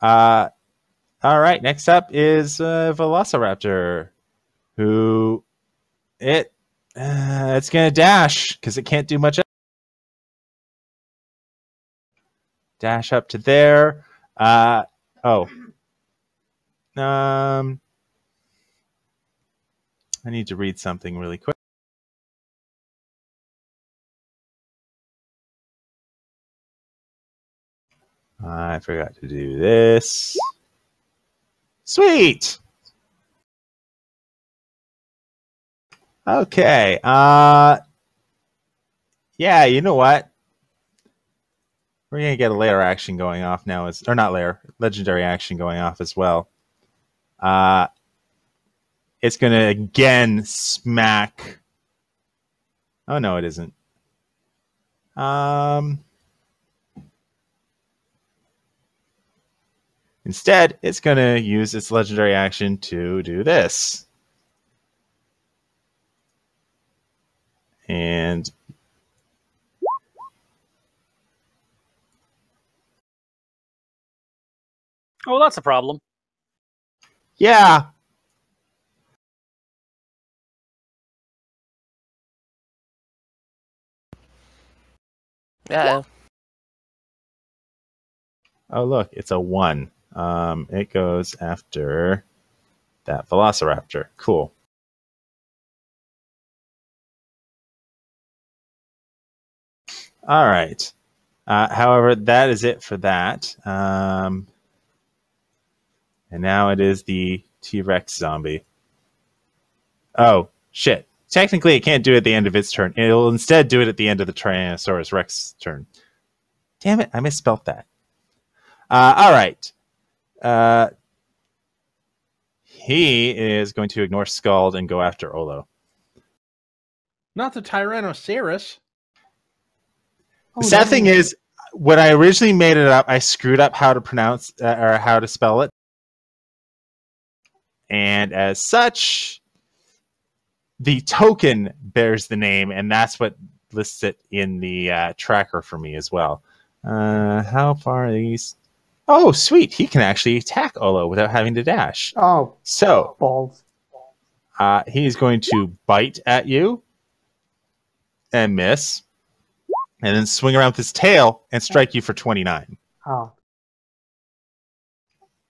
All right, next up is Velociraptor, who it's gonna dash because it can't do much else. Dash up to there. I need to read something really quick. I forgot to do this. Sweet. Okay. Yeah, you know what? We're gonna get a layer action going off now, or not layer, legendary action going off as well. It's gonna again smack. Oh no, it isn't. Instead, it's gonna use its legendary action to do this. And Oh, that's a problem. yeah. Uh-oh. Oh look, it's a 1. It goes after that Velociraptor. Cool. All right. However, that is it for that. And now it is the T-Rex zombie. Oh, shit. Technically, it can't do it at the end of its turn. It'll instead do it at the end of the Tyrannosaurus Rex turn. Damn it, I misspelled that. All right. He is going to ignore Scald and go after Olo. Not the Tyrannosaurus. The sad thing is, when I originally made it up, I screwed up how to pronounce or how to spell it. And as such, the token bears the name, and that's what lists it in the tracker for me as well. How far are these? Oh, sweet. He can actually attack Olo without having to dash. Oh, so balls. He's going to bite at you and miss, and then swing around with his tail and strike you for 29. Oh.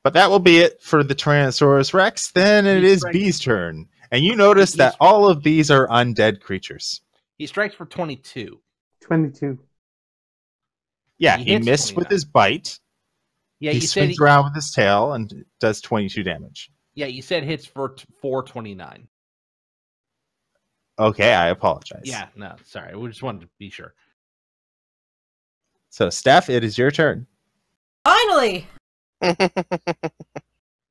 But that will be it for the Tyrannosaurus Rex. Then it is B's turn. And you notice that all of these are undead creatures. He strikes for 22. 22. Yeah, he missed 29. with his bite. Yeah, he swings around with his tail and does 22 damage. Yeah, you said hits for 429. Okay, I apologize. Yeah, no, sorry. We just wanted to be sure. So, Steph, it is your turn. Finally! There's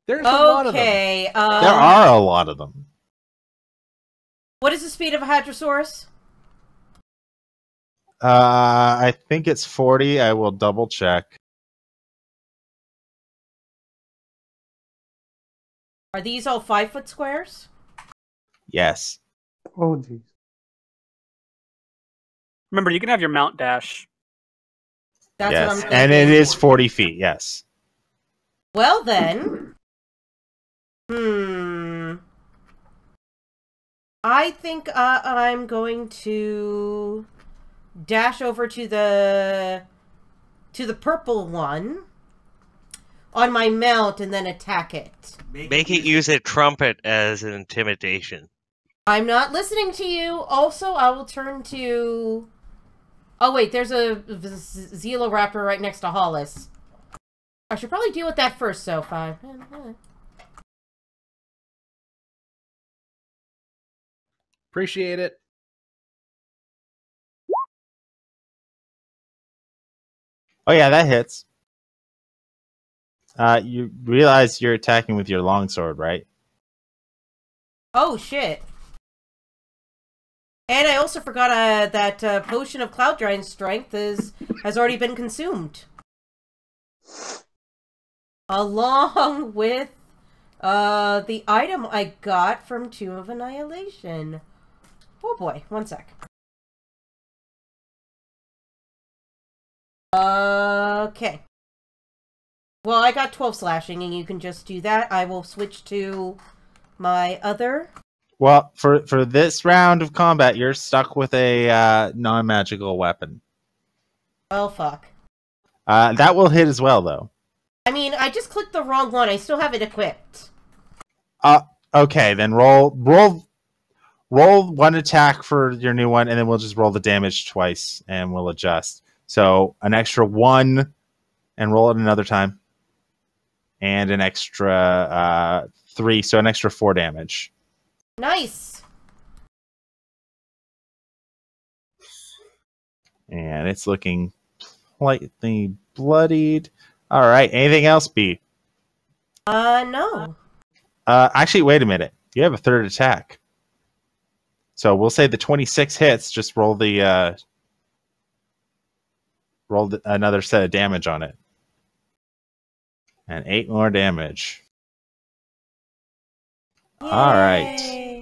a lot of them. Okay. There are a lot of them. What is the speed of a Hadrosaurus? I think it's 40. I will double check. Are these all 5-foot squares? Yes. Oh, jeez. Remember, you can have your mount dash. That's yes, what I'm thinking. and it is 40 feet, yes. Well then. I think I'm going to dash over to the purple one on my mount and then attack it. Make it use a trumpet as an intimidation. I'm not listening to you. Also, I will turn to... Oh wait, there's a Velociraptor right next to Hollis. I should probably deal with that first, so fine. Appreciate it. Oh yeah, that hits. You realize you're attacking with your longsword, right? Oh shit. And I also forgot that potion of Cloud Giant Strength has already been consumed. Along with the item I got from Tomb of Annihilation. Oh boy, one sec. Okay. Well, I got 12 slashing, and you can just do that. I will switch to my other... Well, for this round of combat, you're stuck with a non-magical weapon. Oh, fuck. That will hit as well, though. I mean, I just clicked the wrong one. I still have it equipped. Okay, then roll one attack for your new one, and then we'll just roll the damage twice, and we'll adjust. So an extra 1, and roll it another time, and an extra 3, so an extra 4 damage. Nice. And it's looking slightly bloodied. All right. Anything else, B? No. Actually, wait a minute. You have a third attack. So we'll say the 26 hits. Just roll another set of damage on it. And 8 more damage. Yay. All right.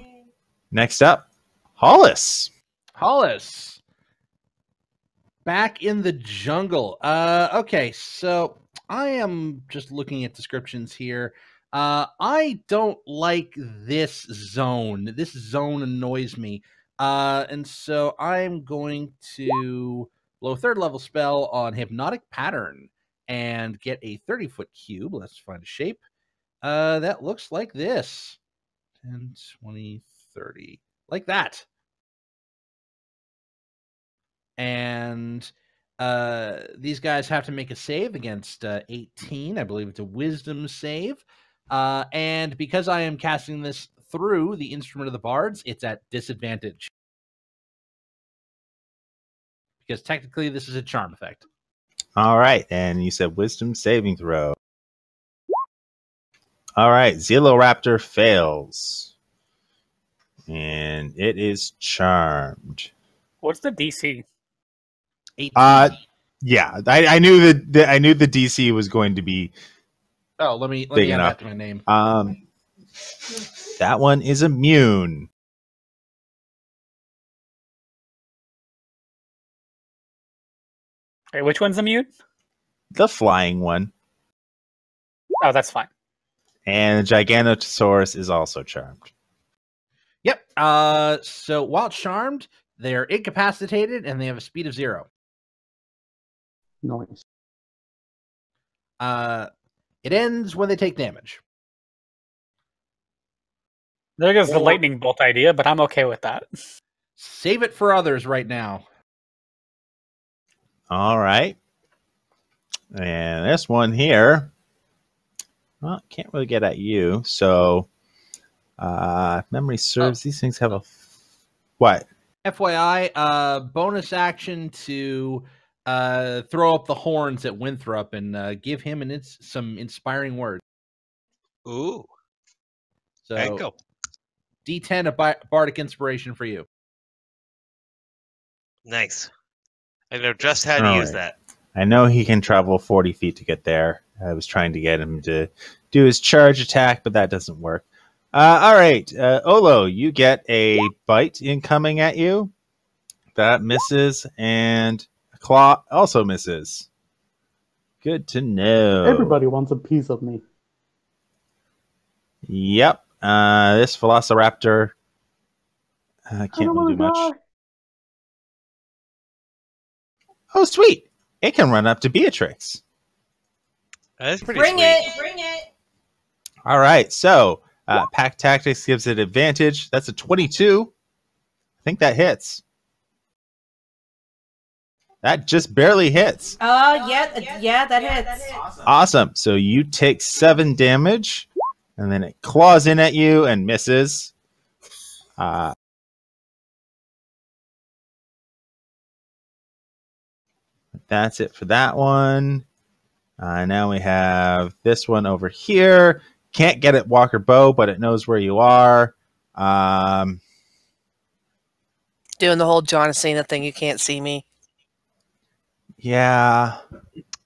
Next up, Hollis. Hollis. Back in the jungle. Okay, so I am just looking at descriptions here. I don't like this zone. This zone annoys me. And so I'm going to blow a 3rd level spell on Hypnotic Pattern and get a 30-foot cube. Let's find a shape. That looks like this. 10, 20, 30. Like that. And these guys have to make a save against 18. I believe it's a wisdom save. And because I am casting this through the instrument of the bards, it's at disadvantage. Because technically this is a charm effect. All right, and you said wisdom saving throw. All right, Zeloraptor fails. And it is charmed. What's the DC? 18. Yeah, I knew that I knew the DC was going to be let me big add enough. that to my name. That one is immune. Wait, which one's immune? The flying one. Oh, that's fine. And the Giganotosaurus is also charmed. Yep. So while charmed, they're incapacitated and they have a speed of 0. Nice. It ends when they take damage. There goes the lightning bolt idea, but I'm okay with that. Save it for others right now. All right. And this one here, well, can't really get at you. So, if memory serves, these things have a what? FYI, bonus action to throw up the horns at Winthrop and give him some inspiring words. Ooh. So, Ankle. D10 of bardic inspiration for you. Nice. I know just how to All use right. that. I know he can travel 40 feet to get there. I was trying to get him to do his charge attack, but that doesn't work. All right, Olo, you get a bite incoming at you. That misses, and a claw also misses. Good to know. Everybody wants a piece of me. Yep. This Velociraptor can't don't really do wanna much. die. Oh, sweet. It can run up to Beatrix. That's pretty Bring sweet. it! Bring it! All right, so Pack Tactics gives it advantage. That's a 22. I think that hits. That just barely hits. Yeah, that hits. Awesome. So you take 7 damage, and then it claws in at you and misses. That's it for that one. Now we have this one over here. Can't get at Walker Bow, but it knows where you are. Doing the whole John Cena thing, you can't see me. Yeah.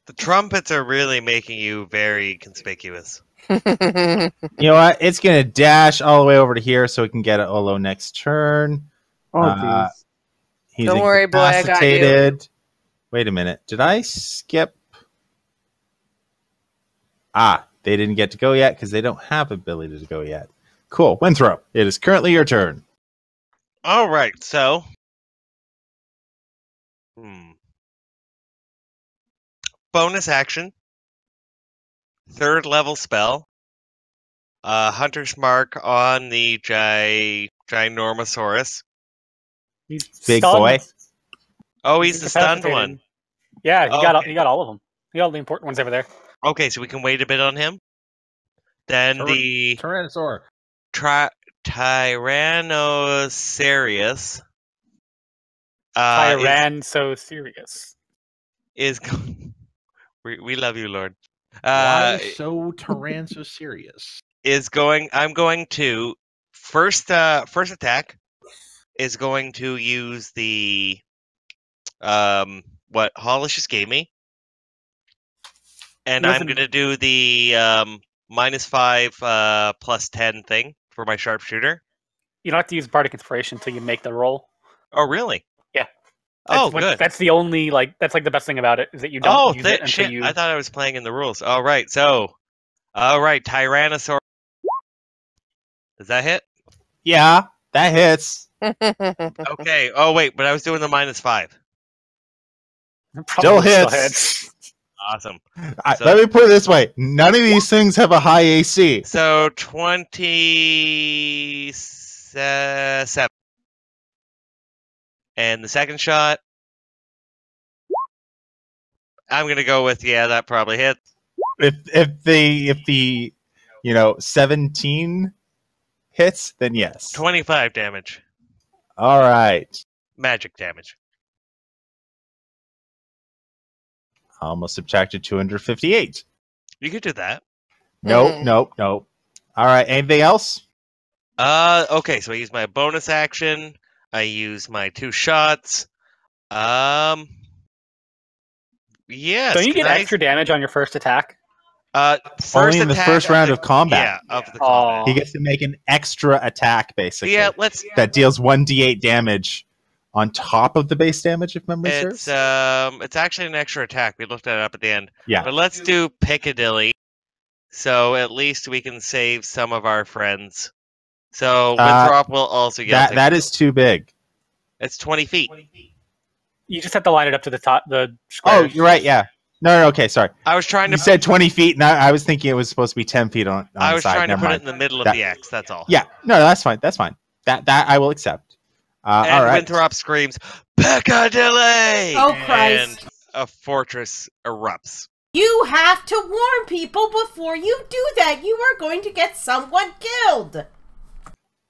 The trumpets are really making you very conspicuous. You know what? It's going to dash all the way over to here so we can get at Olo next turn. Oh, jeez. He's Don't worry, boy, I got you. incapacitated. Wait a minute. Did I skip? They didn't get to go yet because they don't have ability to go yet. Cool. Winthrop, it is currently your turn. All right, so. Bonus action. 3rd level spell. Hunter's Mark on the Ginormosaurus. He's Big stunned. boy. Oh, he's the stunned incapacitated. one. Yeah, he Okay. got all of them. He got all the important ones over there. Okay, so we can wait a bit on him. Then the Tyrannosaur. Tyrannosaurus Tyran so serious. is we love you, Lord. Why so Tyrannosaurus serious? I'm going to first attack is going to use the what Hollis just gave me. And I'm Listen- going to do the -5 +10 thing for my sharpshooter. You don't have to use bardic inspiration until you make the roll. Oh, really? Yeah. Oh, good. That's the only that's the best thing about it is that you don't use it until shit! you. I thought I was playing in the rules. All right, Tyrannosaurus. Does that hit? Yeah, that hits. Okay. Oh wait, but I was doing the -5. Probably hits. Awesome. Let me put it this way. None of these things have a high AC. So 27. And the second shot I'm gonna go with that probably hits. If the 17 hits, then yes. 25 damage. All right. Magic damage. Almost subtracted 258. You could do that. Nope, Mhm. nope, nope. All right. Anything else? Okay, so I use my bonus action. I use my 2 shots. Yes. Don't you can get I- extra damage on your first attack? First Only in the attack first of round the- of combat. Yeah, of the Aw. combat. He gets to make an extra attack, basically. Yeah, let's. That deals 1d8 damage on top of the base damage, if memory It's serves. it's actually an extra attack. We looked that up at the end. Yeah. But let's do Piccadilly, so at least we can save some of our friends. So Winthrop will also get That is too big. It's 20 feet. You just have to line it up to the top. The Oh, squares. you're right. Yeah. No, okay, sorry. I was trying You to. said 20 feet, and I was thinking it was supposed to be 10 feet on I the was side. trying to Never put mind. it in the middle of That- the X. That's all. Yeah, no, that's fine. That's fine. That I will accept. And all right. Winthrop screams, "Piccadilly!" Oh, Christ. And a fortress erupts. You have to warn people before you do that. You are going to get someone killed.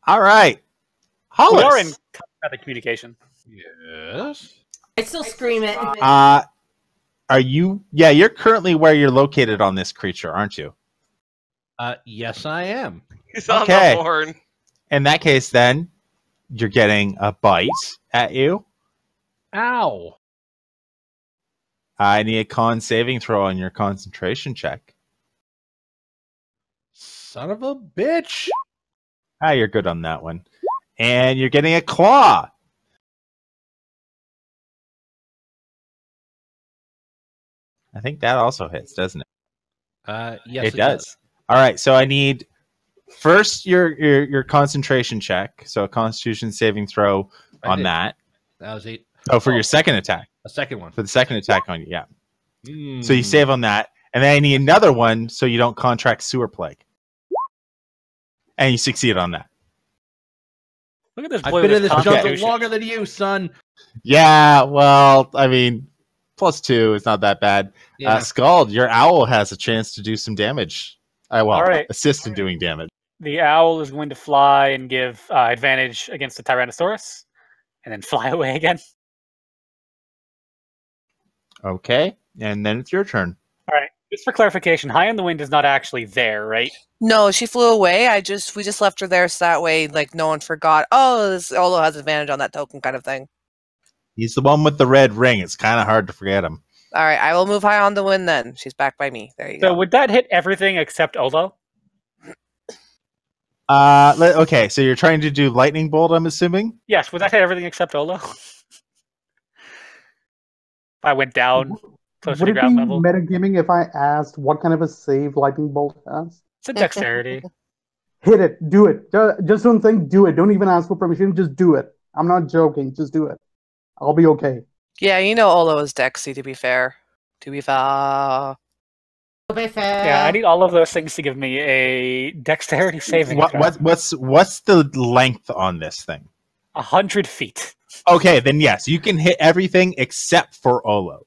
All right. Hollis. We are in telepathic communication. Yes. I still scream it. Are you? Yeah, you're currently where you're located on this creature, aren't you? Yes, I am. He's on Okay. the horn. In that case, then you're getting a bite at you. Ow. I need a con saving throw on your concentration check. Son of a bitch. You're good on that one. And you're getting a claw. I think that also hits, doesn't it? Yes, it does. All right, so I need first your concentration check. So a Constitution saving throw on did. that. That was 8. Oh, for your second attack. A second one. For the second attack on you, yeah. So you Hmm. save on that, and then I need another one so you don't contract sewer plague. And you succeed on that. Look at this I've boy been with in this his jungle constitution. longer than you, son. Yeah, well, I mean, +2 is not that bad. Yeah. Scald, your owl has a chance to do some damage. Well, All right. assist in doing damage. The owl is going to fly and give advantage against the Tyrannosaurus, and then fly away again. Okay, and then it's your turn. All right. Just for clarification, High in the Wind is not actually there, right? No, she flew away. We just left her there so that way, like, no one forgot. Oh, this Olo has advantage on that token, kind of thing. He's the one with the red ring. It's kind of hard to forget him. All right, I will move High on the Wind then. She's back by me. There you So go. would that hit everything except Olo? Okay, so you're trying to do lightning bolt, I'm assuming? Yes, would that hit everything except Olo? If I went down closer Would to it be ground level. metagaming if I asked what kind of a save Lightning Bolt has? It's a dexterity. Hit it. Do it. Just don't think. Do it. Don't even ask for permission. Just do it. I'm not joking. Just do it. I'll be okay. Yeah, you know Olo is Dexy, to be fair. To be fair. To be fair. Yeah, I need all of those things to give me a dexterity saving throw. What's the length on this thing? 100 feet. Okay, then yes, you can hit everything except for Olo.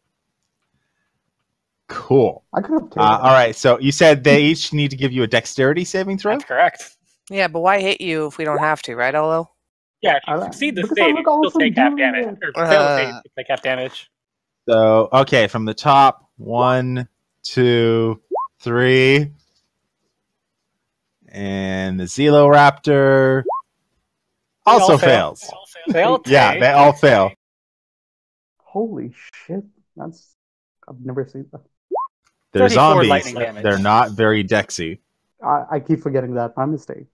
Cool. I could have taken All right, so you said they each need to give you a dexterity saving throw? That's correct. Yeah, but why hit you if we don't have to, right, Olo? Yeah, if you I- succeed the because save, I you look still awesome take half doing damage. it. Or fail the save, you take half damage. So, okay, from the top, 1, 2, 3. And the Zeloraptor also all fail. fails. They all Yeah, take. they all fail. Holy shit. I've never seen that. They're 34 zombies. lightning damage. They're not very dexy. I keep forgetting that. My mistake.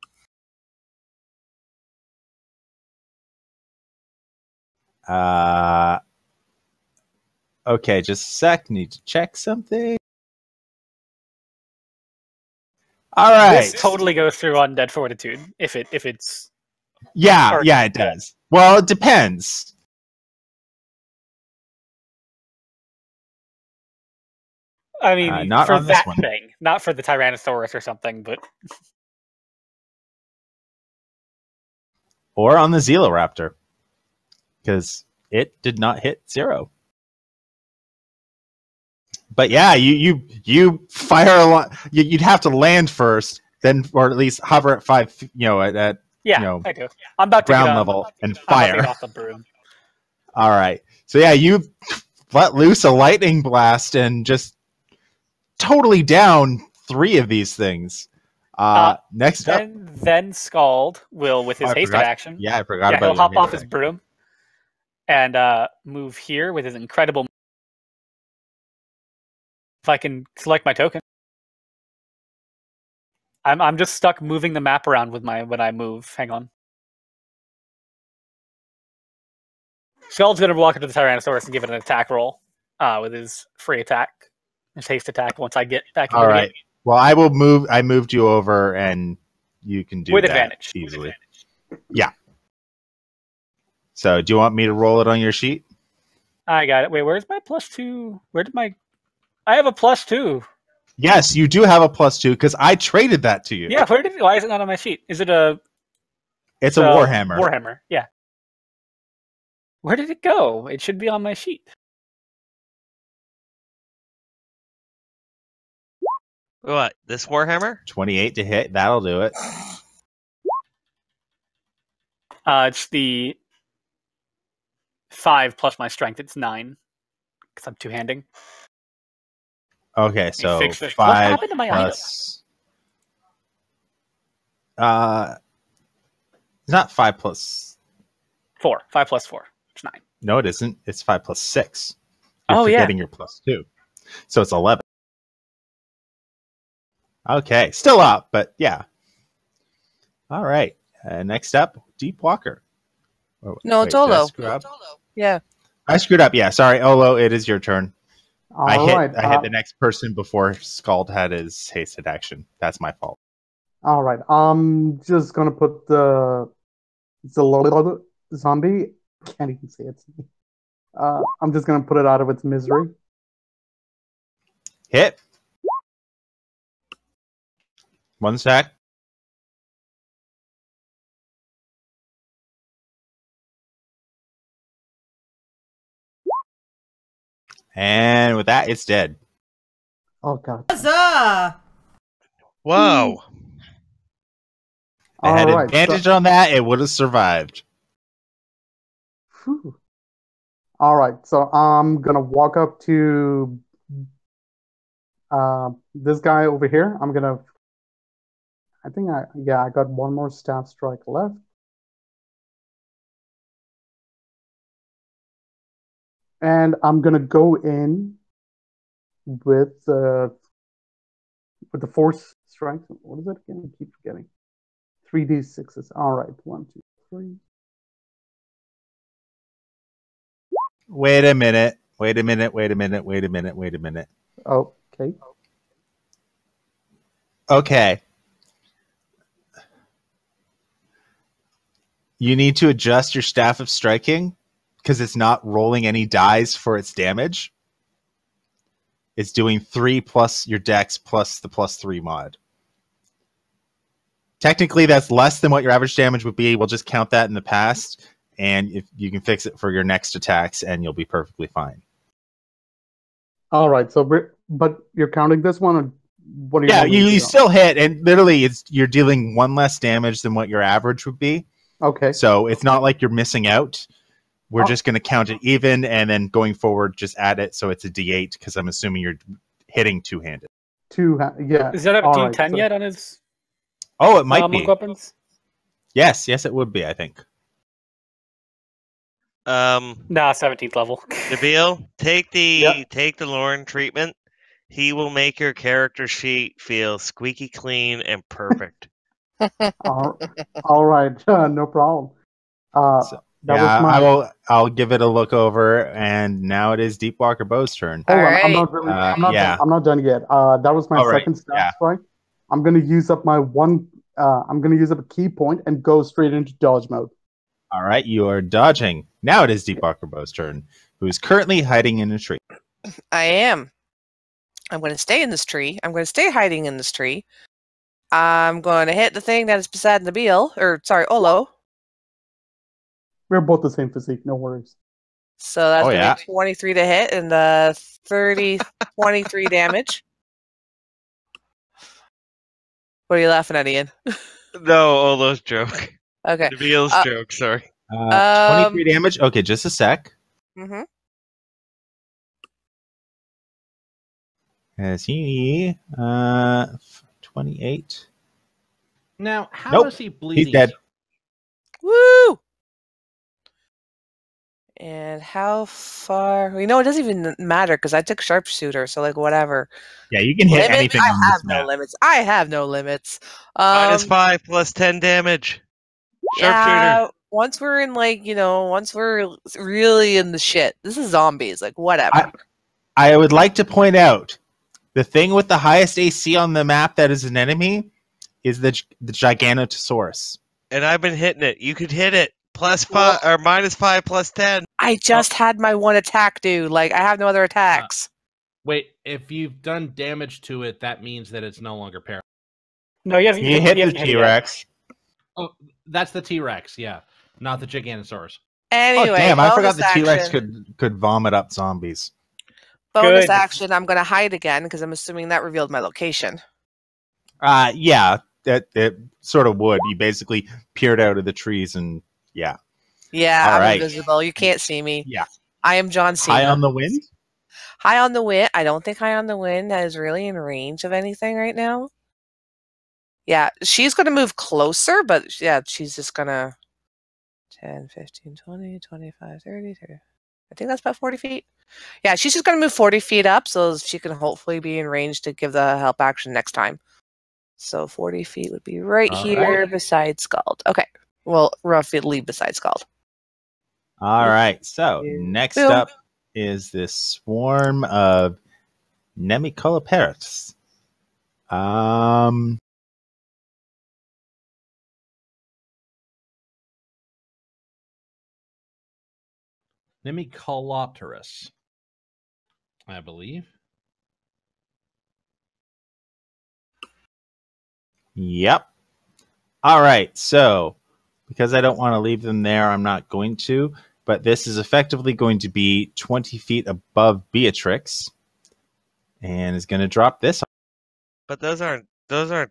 Okay, just a sec. Need to check something. All right. This totally goes through Undead Fortitude if it's Yeah, or- yeah, it does. Well, it depends. I mean Not for on this that one. thing, not for the Tyrannosaurus or something, but Or on the Zeloraptor. Because it did not hit 0. But yeah, you fire a lot. You'd have to land first, then, or at least hover at 5. At Yeah, you know, I do. I'm about to ground get level and I'm about to fire. get off the broom. All right. So yeah, you let loose a lightning blast and just totally down 3 of these things. Next up, Then Scald will, with his I hasted forgot- action, Yeah, I forgot about he'll your hop off hasted his broom and move here with his incredible. If I can select my token, I'm just stuck moving the map around with when I move. Hang on. Scald's gonna walk into the Tyrannosaurus and give it an attack roll with his free attack, his haste attack. Once I get back into All the right. game. Well, I will move. I moved you over, and you can do With that advantage. easily. Yeah. So, do you want me to roll it on your sheet? I got it. Wait, where's my +2? Where did my? I have a +2. Yes, you do have a +2 because I traded that to you. Yeah, why is it not on my sheet? Is it a? It's a Warhammer. Warhammer. Yeah. Where did it go? It should be on my sheet. What? This Warhammer? 28 to hit. That'll do it. It's the 5 plus my strength. It's 9 because I'm two-handing. Okay, so fix this. 5 What happened to my plus. It's not 5 plus. 4. 5 plus 4. It's 9. No, it isn't. It's 5 plus 6. Oh, You're yeah. forgetting your +2. So it's 11. Okay, still up, but yeah. All right. Next up, Deep Walker. Oh, No, wait, it's did I Olo. screw up? Yeah. I screwed up. Yeah, sorry, Olo. It is your turn. I All hit right. the next person before Scald had his hasted action. That's my fault. All right. I'm just gonna put the zombie. Can't even say it. I'm just gonna put it out of its misery. Hit. 1 sec. And with that, it's dead. Oh god. Huzzah! Whoa. I had All right, advantage on that. It would have survived. Whew. All right, so I'm gonna walk up to this guy over here. I got one more staff strike left. And I'm gonna go in with the force strike. What is it again? I keep forgetting. 3d6s. All right, 1, 2, 3. Wait a minute. Wait a minute. Wait a minute. Wait a minute. Wait a minute. Okay. Okay. You need to adjust your staff of striking because it's not rolling any dice for its damage. It's doing 3 plus your dex plus the +3 mod. Technically, that's less than what your average damage would be. We'll just count that in the past, and if you can fix it for your next attacks, and you'll be perfectly fine. All right. But you're counting this one, or what do you? Yeah, want me to you do? still hit, and literally, you're dealing 1 less damage than what your average would be. Okay. So it's not like you're missing out. We're Oh. just going to count it even, and then going forward, just add it so it's a D8 because I'm assuming you're hitting two-handed. Yeah. Does that have a All D10 right, so- yet on his Oh, it might monk be. weapons? Yes, it would be. I think. Nah, 17th level. Nabil, take Yeah. the Lauren treatment. He will make your character sheet feel squeaky clean and perfect. All right. No problem. So, That yeah, was my. I will. I'll give it a look over, and now it is Deep Walker Bow's turn. Hold All on, I'm right. not really. Yeah. I'm not done yet. That was my All right, second staff yeah. strike. I'm gonna use up my one. I'm gonna use up a key point and go straight into dodge mode. All right, you are dodging. Now it is Deep Walker Bow's turn, who is currently hiding in a tree. I am. I'm going to stay in this tree. I'm going to stay hiding in this tree. I'm going to hit the thing that is beside Nabil, or sorry, Olo. We're both the same physique. No worries. So that's Oh, going to yeah. be 23 to hit and 23 damage. What are you laughing at, Ian? No, Olo's joke. Okay. Nabil's joke, sorry. 23 damage. Okay, just a sec. Mm-hmm. As he 28. Now, how Nope, is he bleeding? He's dead. Woo! And how far? You know, it doesn't even matter because I took sharpshooter, so like whatever. Yeah, you can hit Limit? anything I on have this no map. limits. I have no limits. -5 plus 10 damage. Sharpshooter. Yeah, once we're in once we're really in the shit. This is zombies, like whatever. I would like to point out the thing with the highest AC on the map that is an enemy is the Giganotosaurus. And I've been hitting it. You could hit it. +5 or -5 plus 10. I just had my one attack, dude. Like I have no other attacks. Wait, if you've done damage to it, that means that it's no longer paralyzed. No, you have You hit the it yet. T-Rex. Oh, that's the T-Rex, yeah, not the Giganosaurus. Anyway, Oh damn! I forgot bonus the T-Rex action. could vomit up zombies. Bonus Good. action. I'm gonna hide again because I'm assuming that revealed my location. Yeah, it sort of would. You basically peered out of the trees and yeah. Yeah, All I'm right. invisible. You can't see me. Yeah. I am John Cena. High on the wind? High on the wind. I don't think High on the wind is really in range of anything right now. Yeah, she's going to move closer, but yeah, she's just going to 10, 15, 20, 25, 30, 30. I think that's about 40 feet. Yeah, she's just going to move 40 feet up so she can hopefully be in range to give the help action next time. So 40 feet would be right All here right. beside Scald. Okay. Well, roughly beside Scald. All right. So Yeah. next Boom. up is this swarm of Nemicoloparus. Nemicolopterus, I believe. Yep. All right. So because I don't want to leave them there, I'm not going to. But this is effectively going to be 20 feet above Beatrix, and is going to drop this. But those aren't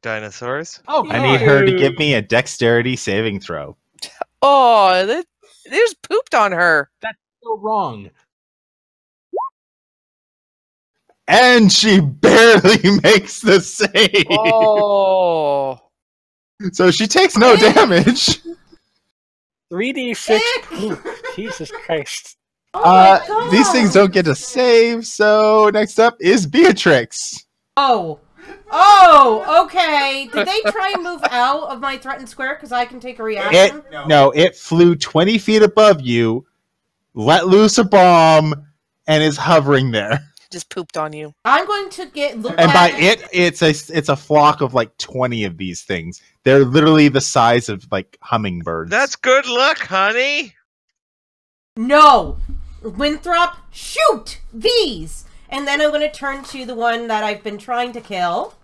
dinosaurs. Oh, I need God. her to give me a dexterity saving throw. Oh, they just pooped on her. That's so wrong. And she barely makes the save. Oh. So she takes no damage. 3d6 poop. Jesus Christ. Oh my God. These things don't get to save. So next up is Beatrix. Oh, okay. Did they try and move out of my threatened square? Because I can take a reaction. It flew 20 feet above you, let loose a bomb, and is hovering there. Just pooped on you. I'm going to look And at by it's a flock of like 20 of these things. They're literally the size of like hummingbirds. That's good luck, honey. No! Winthrop, shoot these! And then I'm going to turn to the one that I've been trying to kill.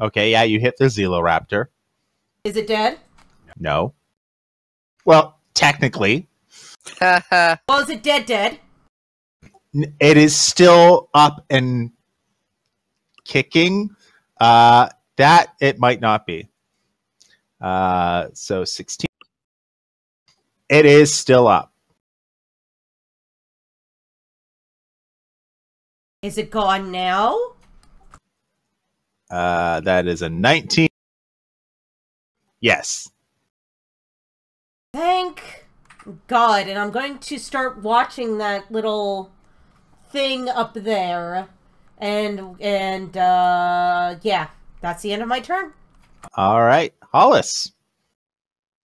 Okay, yeah, you hit the Zeloraptor. Is it dead? No. Well, technically, Well, is it dead? it is still up and kicking. That it might not be. So 16. It is still up. Is it gone now? That is a 19. Yes. Thank God. And I'm going to start watching that little thing up there. And yeah, that's the end of my turn. All right, Hollis.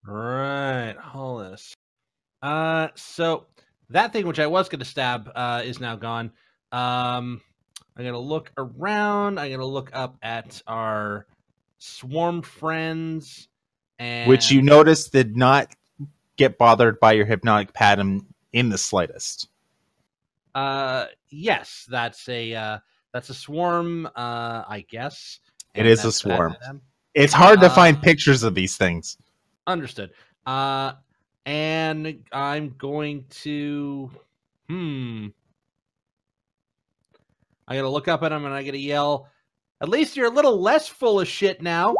Right, Hollis. So that thing which I was going to stab is now gone. I'm going to look around. I'm going to look up at our swarm friends. And Which you notice did not get bothered by your hypnotic pattern in the slightest. yes, that's a swarm, I guess. It And is a that's that swarm. to them. It's hard to Uh, find pictures of these things. Understood. And I'm going to. I gotta look up at him and I gotta yell, "At least you're a little less full of shit now,"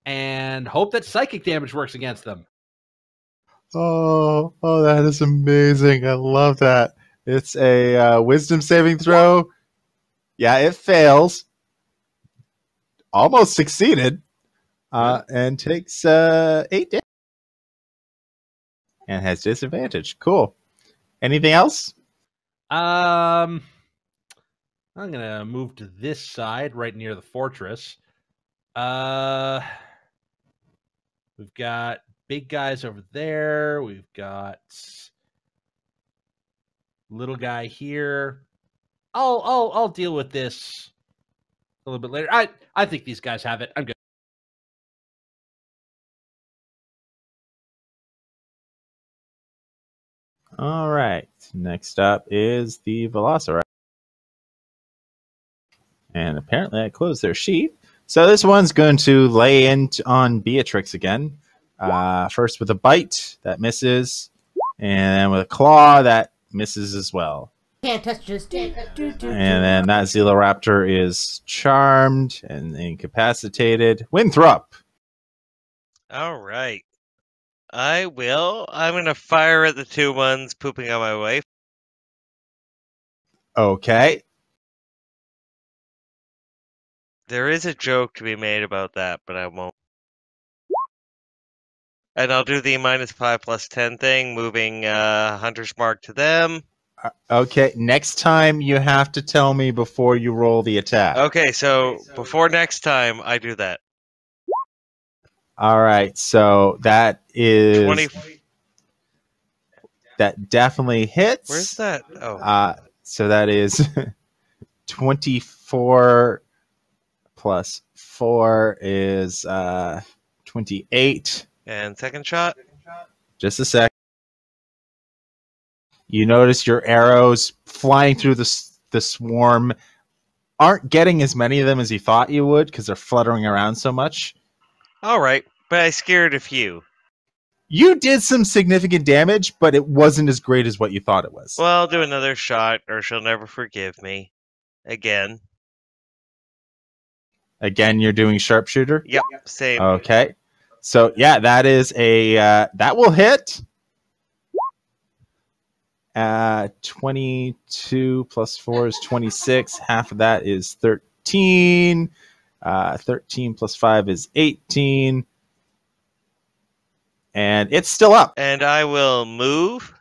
and hope that psychic damage works against them. Oh, that is amazing. I love that. It's a wisdom saving throw. Yeah, it fails. Almost succeeded. And takes 8 damage. And has disadvantage. Cool. Anything else? I'm gonna move to this side, right near the fortress. We've got big guys over there. We've got little guy here. I'll deal with this a little bit later. I think these guys have it. I'm good. All right. Next up is the Velociraptor. And apparently I closed their sheet. So this one's going to lay in on Beatrix again. First with a bite, that misses. And then with a claw, that misses as well. Can't touch this. And then that Velociraptor is charmed and incapacitated. Winthrop. All right. I'm going to fire at the two ones pooping on my way. Okay. There is a joke to be made about that, but I won't. And I'll do the -5 + 10 thing, moving Hunter's Mark to them. Okay, next time you have to tell me before you roll the attack. Okay, so before next time, I do that. All right, so that is 20. That definitely hits. Where's that? Oh, so that is 24 plus 4 is 28. and second shot. Just a sec. You notice your arrows flying through the swarm aren't getting as many of them as you thought you would because they're fluttering around so much. All right, but I scared a few. You did some significant damage, but it wasn't as great as what you thought it was. Well, I'll do another shot, or she'll never forgive me. Again. Again, you're doing sharpshooter? Yep, same. Okay. So, yeah, that is that will hit. 22 plus 4 is 26. Half of that is 13. 13 plus 5 is 18. And it's still up. And I will move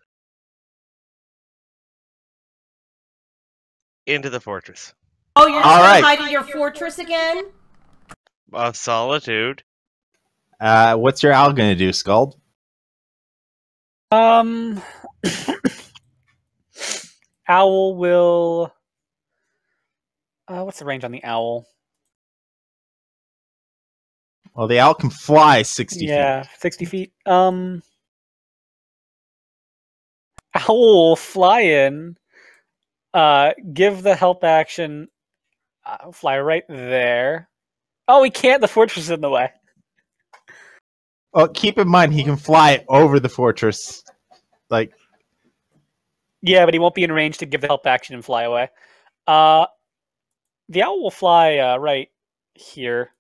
into the fortress Oh, you're All still right. hiding your fortress again? of solitude. What's your owl going to do, Scald? Owl will. What's the range on the owl? Well, the owl can fly 60 Yeah, feet. 60 feet. Owl will fly in. Give the help action. Fly right there. Oh, he can't. The fortress is in the way. Well, keep in mind, he can fly over the fortress. Like, Yeah, but he won't be in range to give the help action and fly away. The owl will fly right here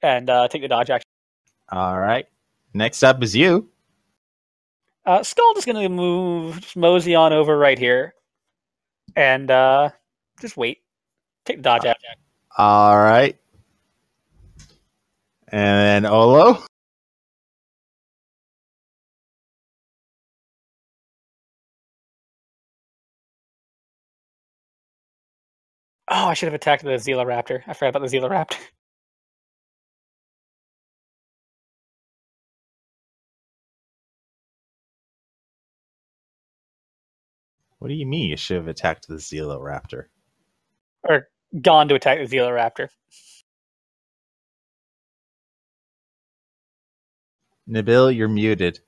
and take the dodge action. all right. Next up is you. Skull is going to move, just mosey on over right here, and just wait. Take the dodge action. All right. And then Olo. Oh, I should have attacked the Velociraptor. I forgot about the Velociraptor. What do you mean you should have attacked the Velociraptor? Or gone to attack the Velociraptor. Nabil, you're muted.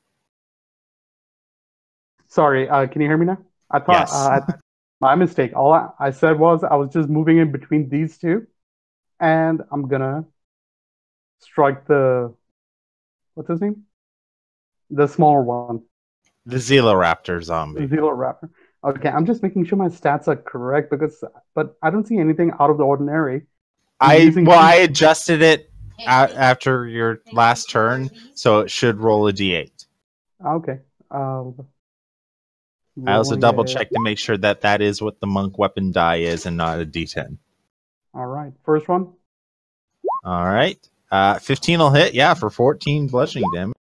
Sorry, can you hear me now? I thought Yes. my mistake. All I said was I was just moving in between these two, and I'm gonna strike the What's his name? The smaller one. The Zeloraptor zombie. Zeloraptor. Okay, I'm just making sure my stats are correct but I don't see anything out of the ordinary. I adjusted it after your last turn, so it should roll a d8. Okay. I also double checked to make sure that is what the monk weapon die is and not a d10. All right, first one. All right. 15 will hit, yeah, for 14 bludgeoning damage.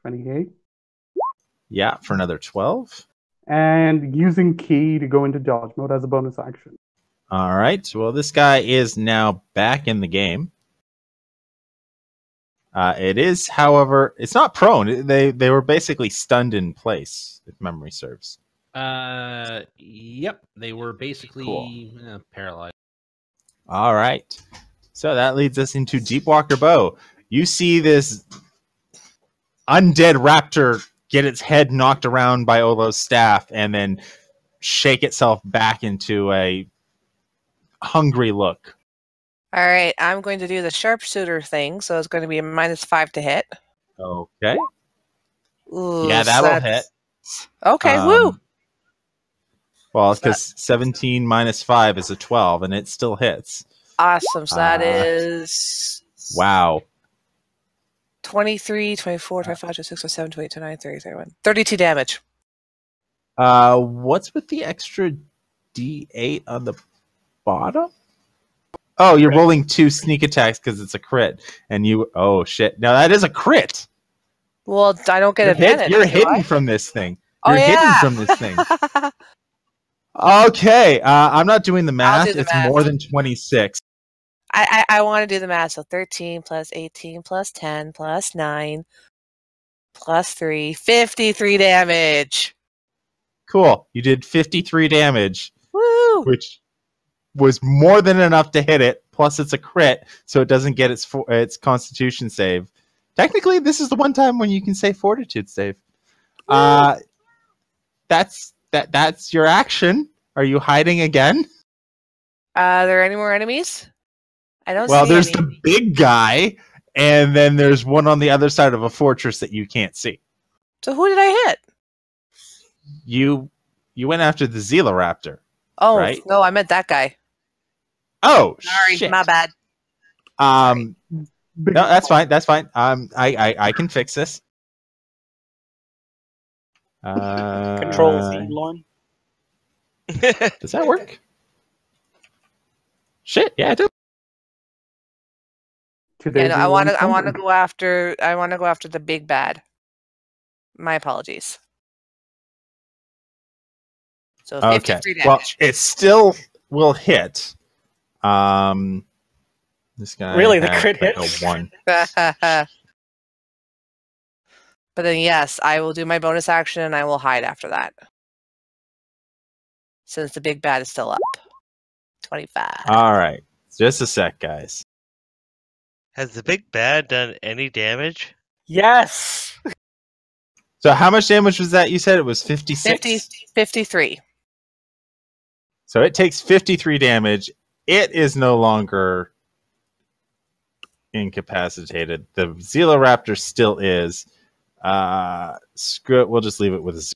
28. Yeah, for another 12. And using key to go into dodge mode as a bonus action. All right. Well, this guy is now back in the game. It is, however, it's not prone. They were basically stunned in place, if memory serves. Yep, they were basically paralyzed. All right. So that leads us into Deepwalker Bow. You see this undead raptor get its head knocked around by Olo's staff and then shake itself back into a hungry look. All right, I'm going to do the sharpshooter thing, so it's going to be a -5 to hit. Okay. Ooh, Yeah, that'll hit. Okay, woo! Well, because 17 minus 5 is a 12, and it still hits. Awesome. So that is... Wow. 23, 24, 25, 26, 27, 28, 29, 30, 31. 32 damage. What's with the extra D8 on the bottom? Oh, you're rolling 2 sneak attacks because it's a crit. And you... Oh, shit. Now, that is a crit! Well, I don't get advantage. You're hidden from this thing. Oh, You're hidden yeah. from this thing. Okay. I'm not doing the math. do the It's math. more than 26. I want to do the math. So 13 plus 18 plus 10 plus 9 plus 3. 53 damage. Cool. You did 53 damage, Woo! which was more than enough to hit it. Plus, it's a crit, so it doesn't get its Constitution save. Technically, this is the one time when you can say Fortitude save. That's your action. Are you hiding again? Are there any more enemies? I don't Well, see there's any. the big guy, and then there's one on the other side of a fortress that you can't see. So who did I hit? You went after the Zeloraptor. Oh, right? no, I meant that guy. Oh, Sorry, shit. my bad. No, that's fine. That's fine. I can fix this. Control Z, Lauren. Does that work? Shit, yeah, it does. Today Yeah, no, I want to someone. go after the big bad. My apologies. So 53 Okay. damage. Well, it still will hit. This guy Really, the had crit like hit? a 1. But then yes, I will do my bonus action and I will hide after that. Since the big bad is still up. 25. All right. Just a sec, guys. Has the big bad done any damage? Yes! So how much damage was that? You said it was 56? 53. So it takes 53 damage. It is no longer incapacitated. The Zeloraptor still is. Screw it. We'll just leave it with a...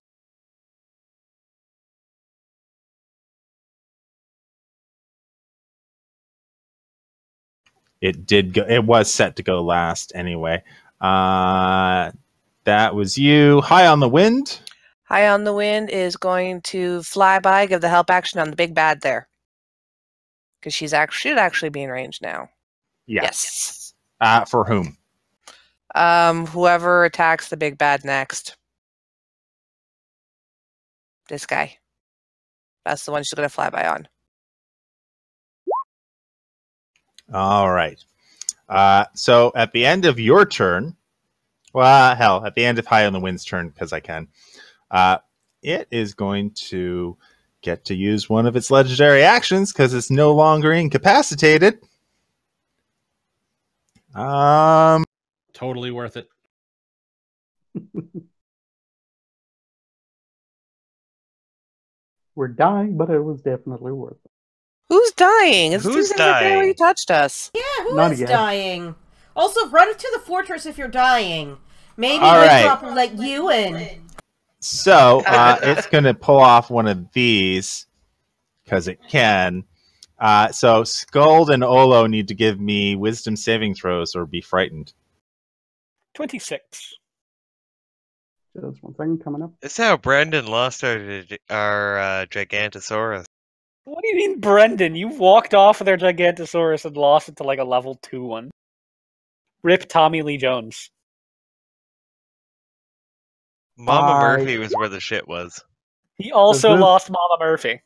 It did go. It was set to go last anyway. That was you. High on the Wind. High on the Wind is going to fly by, give the help action on the big bad there. Because should actually be in range now. Yes. For whom? Whoever attacks the big bad next. This guy. That's the one she's going to fly by on. All right. So at the end of your turn, well, hell, at the end of High on the Wind's turn, because I can, it is going to get to use one of its legendary actions because it's no longer incapacitated. Totally worth it. We're dying, but it was definitely worth it. Who's dying? It Who's seems like they already dying? touched us. Yeah, who Not is again. dying? Also, run to the fortress if you're dying. Maybe All right. Windrop will let you in. So it's going to pull off one of these because it can. So Skuld and Olo need to give me wisdom saving throws or be frightened. 26. Just one thing coming up. This is how Brendan lost our Gigantosaurus. What do you mean, Brendan? You walked off of their Gigantosaurus and lost it to like a level 2 one. Rip Tommy Lee Jones. Mama Murphy was where the shit was. He also this- lost Mama Murphy.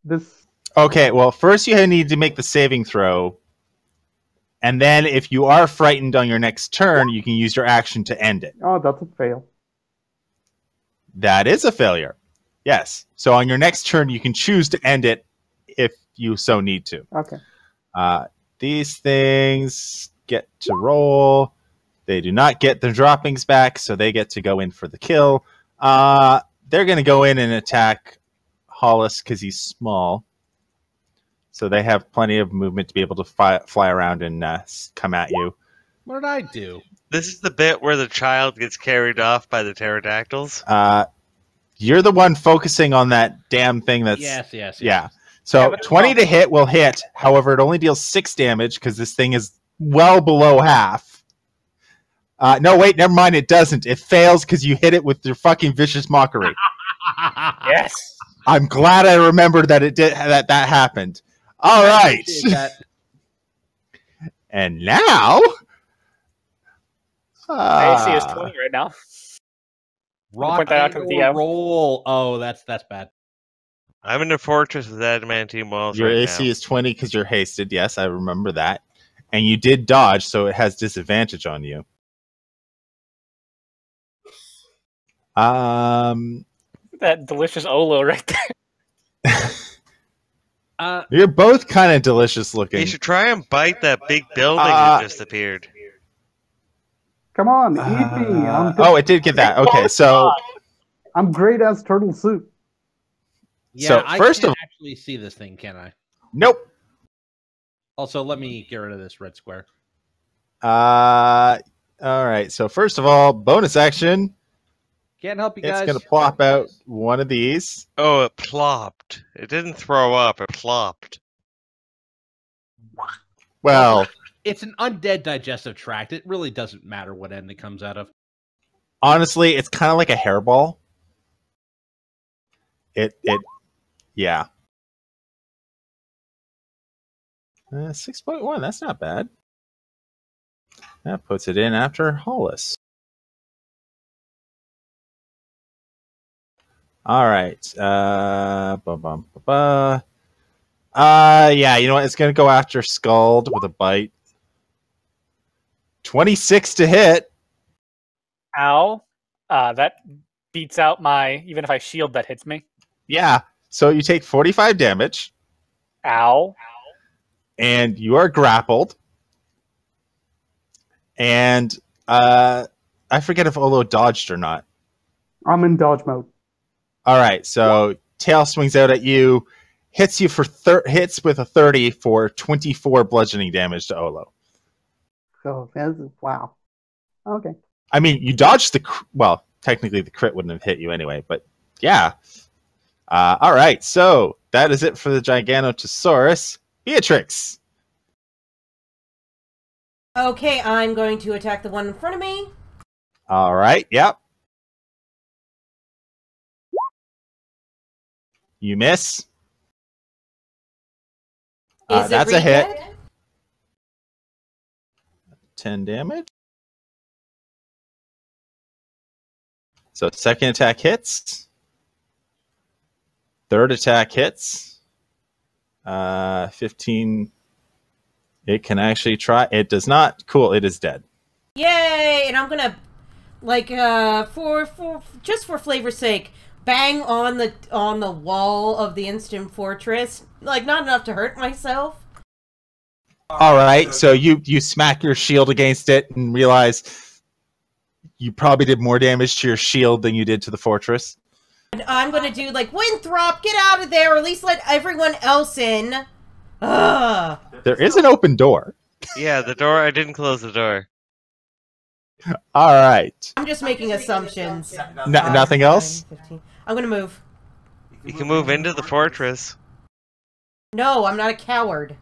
This Okay, well, first you need to make the saving throw. And then if you are frightened on your next turn, you can use your action to end it. oh, that's a fail. That is a failure. Yes. So on your next turn, you can choose to end it if you so need to. Okay. These things get to roll. They do not get their droppings back, so they get to go in for the kill. They're going to go in and attack Hollis because he's small. So they have plenty of movement to be able to fly around and come at you. What did I do? This is the bit where the child gets carried off by the pterodactyls. You're the one focusing on that damn thing that's... Yes. Yeah. So but 20 to hit will hit. However, it only deals 6 damage because this thing is well below half. No, wait, never mind. It doesn't. It fails because you hit it with your fucking vicious mockery. Yes. I'm glad I remembered that it did that happened. All I right. appreciate that. And now... AC is 20 right now. Rock point that out to the DM. roll. Oh, that's bad. I'm in a fortress with adamantium walls Your right AC now. is 20 because you're hasted. Yes, I remember that. And you did dodge, so it has disadvantage on you. That delicious Olo right there. You're both kind of delicious looking. You should try and bite that big building that just appeared. Come on, eat me. Oh, it did get that. Okay, so I'm great as turtle soup. Yeah, So, I first can't of- actually see this thing, can I? nope. Also, let me get rid of this red square. All right. So first of all, bonus action. Can't help you It's guys. going to plop out one of these. Oh, it plopped. It didn't throw up, it plopped. Well, It's an undead digestive tract. It really doesn't matter what end it comes out of. honestly, it's kind of like a hairball. Yeah. 6.1, that's not bad. That puts it in after Hollis. All right. Yeah, you know what? It's going to go after Skuld with a bite. 26 to hit. Ow. That beats out my... Even if I shield, that hits me. Yeah. So you take 45 damage. Ow. And you are grappled. And I forget if Olo dodged or not. I'm in dodge mode. All right, so tail swings out at you, hits you for hits with a 30 for 24 bludgeoning damage to Olo. So wow. Okay. I mean, you dodged well, technically the crit wouldn't have hit you anyway, but yeah. All right, so that is it for the Gigantosaurus. Beatrix. Okay, I'm going to attack the one in front of me. All right, yep. You miss. Is it that's a hit. re-dead? 10 damage. So second attack hits. Third attack hits. 15. It can actually try. It does not. Cool. It is dead. Yay! And I'm gonna, like, just for flavor's sake, bang on the wall of the instant fortress. Like, not enough to hurt myself. All right. So you smack your shield against it and realize you probably did more damage to your shield than you did to the fortress. And I'm gonna do, like, Winthrop, get out of there, or at least let everyone else in. Ugh. There is an open door. Yeah, the door. I didn't close the door. All right. I'm just making assumptions. Nothing else? 15. I'm gonna move. You can move into the fortress. No, I'm not a coward.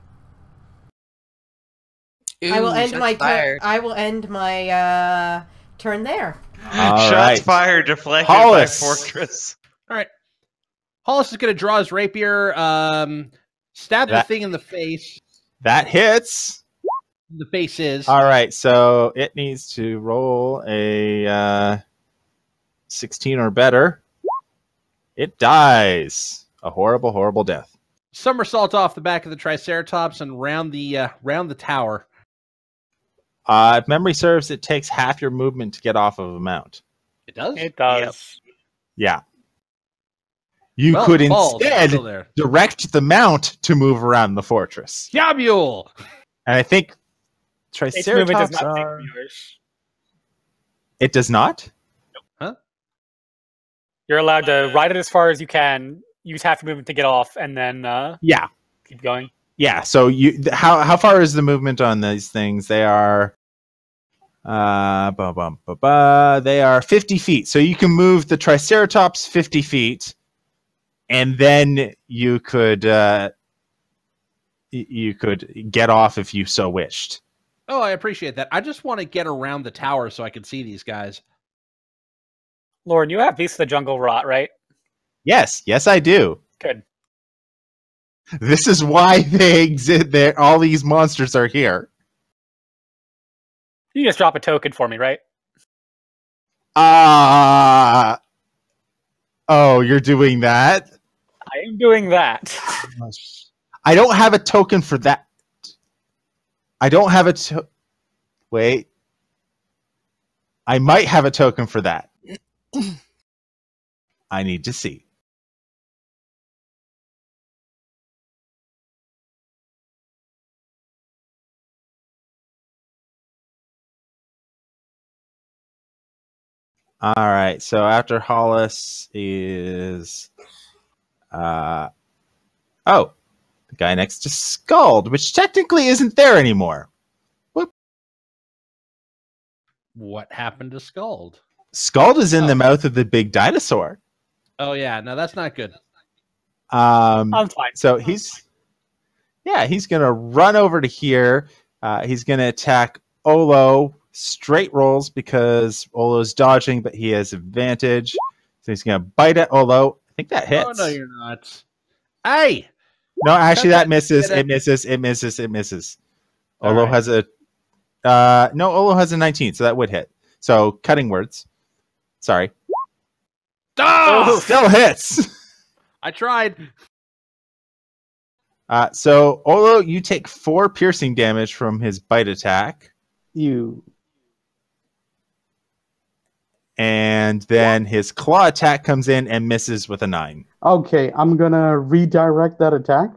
I will end shots my turn. fired. I will end my turn there. All Shots right. fired, deflected Hollis. by fortress. All right. Hollis is going to draw his rapier, stab the thing in the face. That hits. The face is. All right, so it needs to roll a 16 or better. It dies. A horrible, horrible death. Somersault off the back of the Triceratops and round the tower. If memory serves, it takes half your movement to get off of a mount. It does? It does. Yeah. You Well, could balls, it's instead still there. direct the mount to move around the fortress. Yabule! And I think Its movement does Triceratops not take are... yours. It does not? You're allowed to ride it as far as you can, use half your movement to get off, and then Yeah. keep going. Yeah, so how far is the movement on these things? They are they are 50 feet. So you can move the Triceratops 50 feet, and then you could get off if you so wished. Oh, I appreciate that. I just want to get around the tower so I can see these guys. Lauren, you have Beast of the Jungle Rot, right? Yes, I do. Good. This is why they exist. There, all these monsters are here. You just drop a token for me, right? Oh, you're doing that? I am doing that. I don't have a token for that. I don't have a wait. I might have a token for that. I need to see. All right. So after Hollis is the guy next to Scald, which technically isn't there anymore. Whoop. What happened to Scald? Scald is in the mouth of the big dinosaur. Oh yeah, no, that's not good. I'm fine. So he's gonna run over to here. He's gonna attack Olo. Straight rolls because Olo's dodging, but he has advantage. So he's gonna bite at Olo. I think that hits. Oh no, you're not. Hey! No, actually that misses. Get It misses. All Olo right. has a Olo has a 19, so that would hit. So cutting words. Sorry. Oh! Still hits. I tried. So Olo, you take 4 piercing damage from his bite attack. And then his claw attack comes in and misses with a 9. Okay, I'm gonna redirect that attack.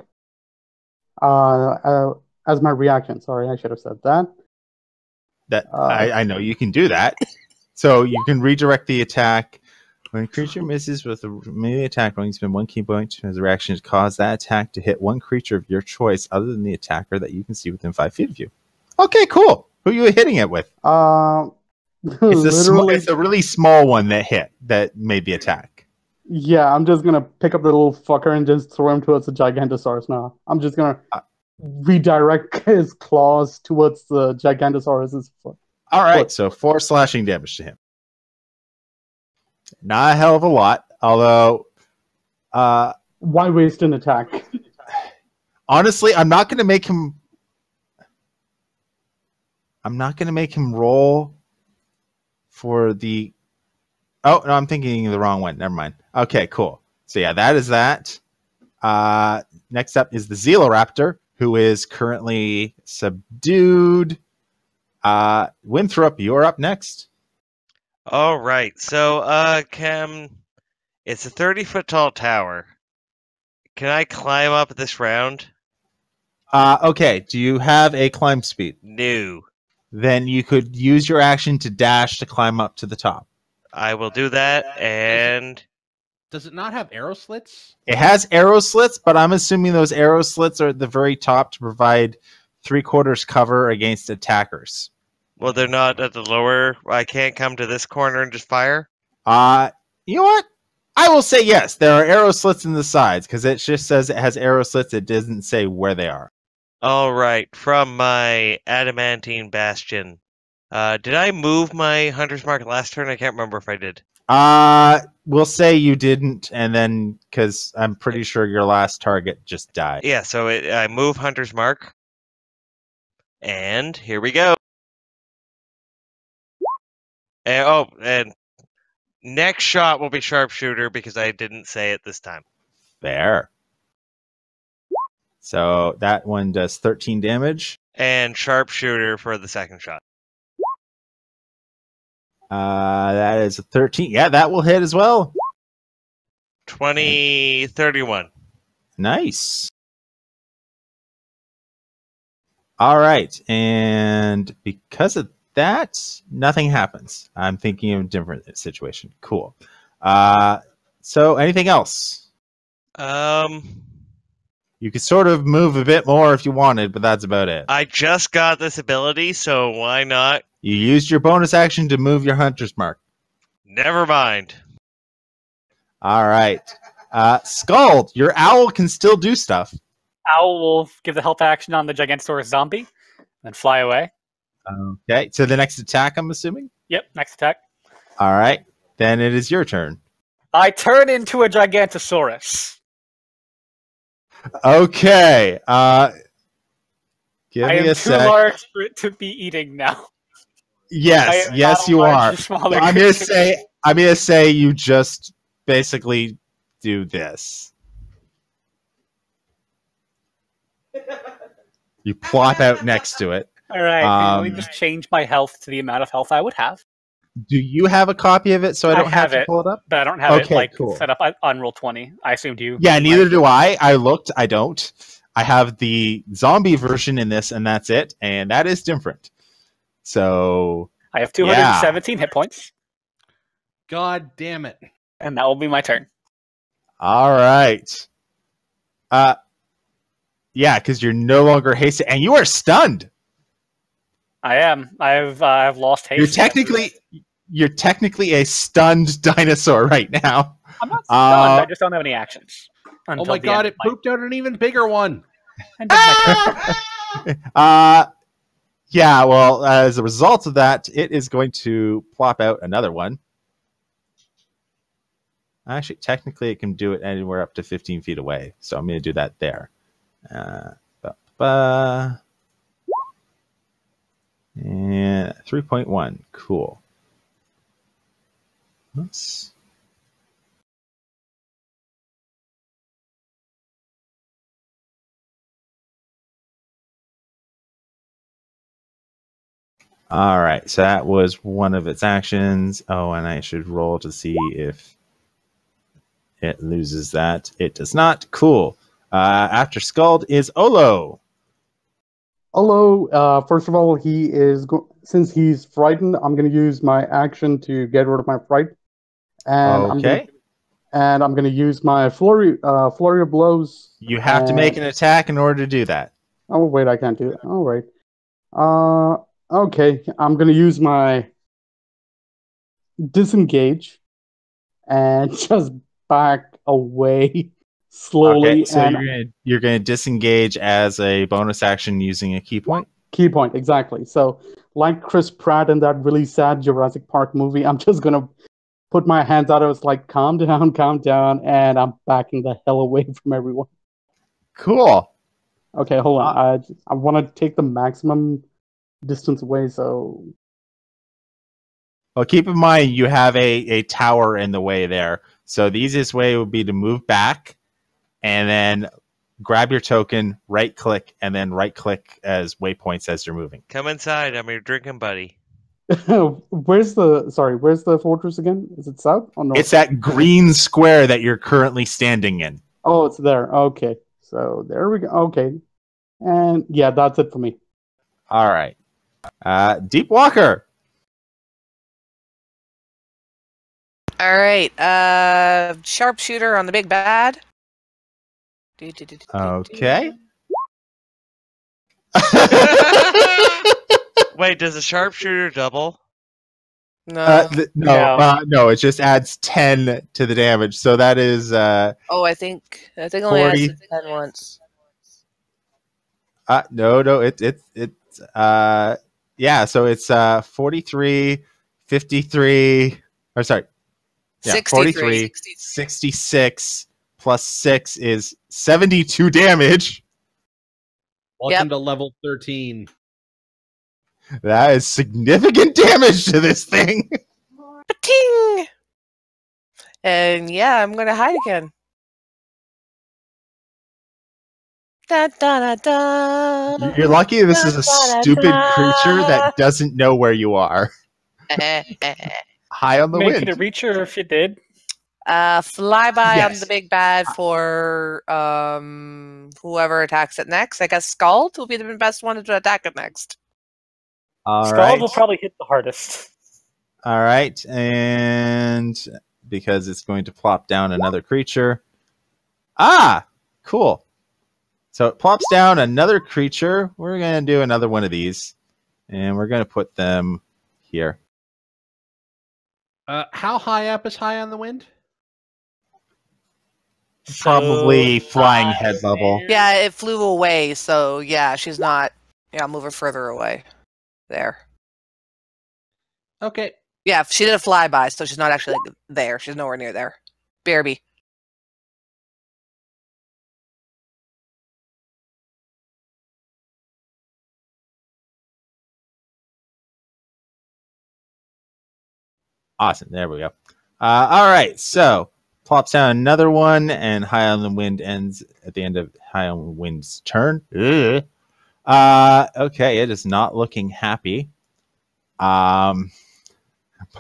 As my reaction. Sorry, I should have said that. I know you can do that. So you can redirect the attack. When a creature misses with a melee attack, rolling spend 1 key point as a reaction to cause that attack to hit one creature of your choice other than the attacker that you can see within 5 feet of you. Okay, cool. Who are you hitting it with? It's a really small one that made the attack. Yeah, I'm just gonna pick up the little fucker and just throw him towards the Gigantosaurus now. I'm just gonna redirect his claws towards the Gigantosaurus's foot. All right, so 4 slashing damage to him. Not a hell of a lot, although... why waste an attack? Honestly, I'm not going to make him roll for the... Oh, no, I'm thinking of the wrong one. Never mind. Okay, cool. So yeah, that is that. Next up is the Zeloraptor, who is currently subdued. Winthrop, you're up next. All right. So, it's a 30-foot tall tower. Can I climb up this round? Okay, do you have a climb speed? No. Then you could use your action to dash to climb up to the top. I will do that, and... Does it not have arrow slits? It has arrow slits, but I'm assuming those arrow slits are at the very top to provide 3/4 cover against attackers. Well, they're not at the lower. I can't come to this corner and just fire. You know what? I will say yes. There are arrow slits in the sides because it just says it has arrow slits. It doesn't say where they are. All right, from my adamantine bastion. Did I move my hunter's mark last turn? I can't remember if I did. We'll say you didn't, and then because I'm pretty sure your last target just died. Yeah, so I move hunter's mark, and here we go. And next shot will be sharpshooter because I didn't say it this time. There. So that one does 13 damage. And sharpshooter for the second shot. That is a 13. Yeah, that will hit as well. 20, 31. Nice. All right. And because of that, nothing happens. I'm thinking of a different situation. Cool. So anything else? You could sort of move a bit more if you wanted, but that's about it. I just got this ability, so why not? You used your bonus action to move your hunter's mark. Never mind. All right. Scald, your owl can still do stuff. Owl will give the help action on the Gigantosaurus zombie, then fly away. Okay, so the next attack, I'm assuming? Yep, next attack. All right, then it is your turn. I turn into a Gigantosaurus. Okay. Give I me am a too sec. large for it to be eating now. Yes, yes, you are. I'm gonna say you just basically do this. You plop out next to it. All right, let me just change my health to the amount of health I would have. Do you have a copy of it so I don't have to pull it up? But I don't have it cool. set up on Roll20. I assumed you. Yeah, neither do I. I looked. I don't. I have the zombie version in this, and that's it. And that is different. So I have 217 hit points. God damn it. And that will be my turn. All right. Yeah, because you're no longer hasted, and you are stunned. I am. I've lost haste. You're technically a stunned dinosaur right now. I'm not stunned. I just don't have any actions. Oh my god! It pooped out an even bigger one. Yeah. Well, as a result of that, it is going to plop out another one. Actually, technically, it can do it anywhere up to 15 feet away. So I'm going to do that there. And 3.1. Cool. Oops. All right. So that was one of its actions. Oh, and I should roll to see if it loses that. It does not. Cool. After Scald is Olo. Olo, first of all, since he's frightened, I'm going to use my action to get rid of my fright. And I'm going to use my flurry of blows. You have to make an attack in order to do that. Oh, wait, I can't do it. All right. Okay, I'm going to use my disengage and just back away slowly. Okay, so you're going to disengage as a bonus action using a key point? Key point, exactly. So, like Chris Pratt in that really sad Jurassic Park movie, I'm just going to put my hands out. I was like, calm down, and I'm backing the hell away from everyone. Cool. Okay, hold on. I want to take the maximum distance away, so... Well, keep in mind you have a tower in the way there. So the easiest way would be to move back and then grab your token, right-click, and then right-click as waypoints as you're moving. Come inside. I'm your drinking buddy. Where's the fortress again? Is it south or north? It's that green square that you're currently standing in. Oh, it's there. Okay. So there we go. Okay. And yeah, that's it for me. All right. Deep Walker. All right. Sharpshooter on the big bad. Okay. Wait, does a sharpshooter double? No. No, it just adds 10 to the damage. So that is Oh, I think only 40. adds 10 once. No, yeah, so it's 43, 53, or sorry. Yeah, 63. 43, 66 plus 6 is 72 damage. Welcome to level 13. That is significant damage to this thing. Ting! And yeah, I'm gonna hide again. Da, da, da, da. You're lucky this is a stupid creature that doesn't know where you are. High on the Make wind. it a reacher if you did. Flyby on Yes. the big bad for whoever attacks it next. I guess Scald will be the best one to attack it next. All Scald right. will probably hit the hardest. All right, and because it's going to plop down another creature. Ah, cool. So it plops down another creature. We're going to do another one of these, and we're going to put them here. How high up is high on the wind? Probably flying head there. level. Yeah, it flew away, so yeah, she's not. Yeah, I'll move her further away. There. Okay. Yeah, she did a flyby, so she's not actually like, there. She's nowhere near there. BRB. Awesome. There we go. All right. So plops down another one, and High on the Wind ends at the end of High on the Wind's turn. Ugh. Okay, it is not looking happy. But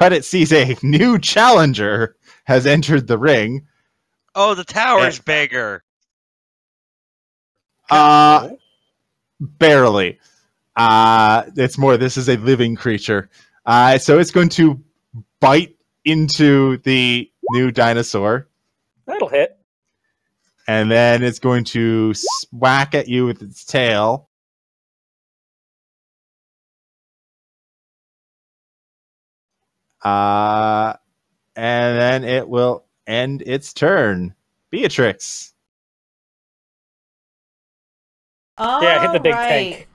it sees a new challenger has entered the ring. Oh, the tower's bigger. Barely. It's more. This is a living creature. So it's going to bite into the new dinosaur, That'll hit. and then it's going to whack at you with its tail. And then it will end its turn. Beatrix. Yeah, hit the big Alright. tank.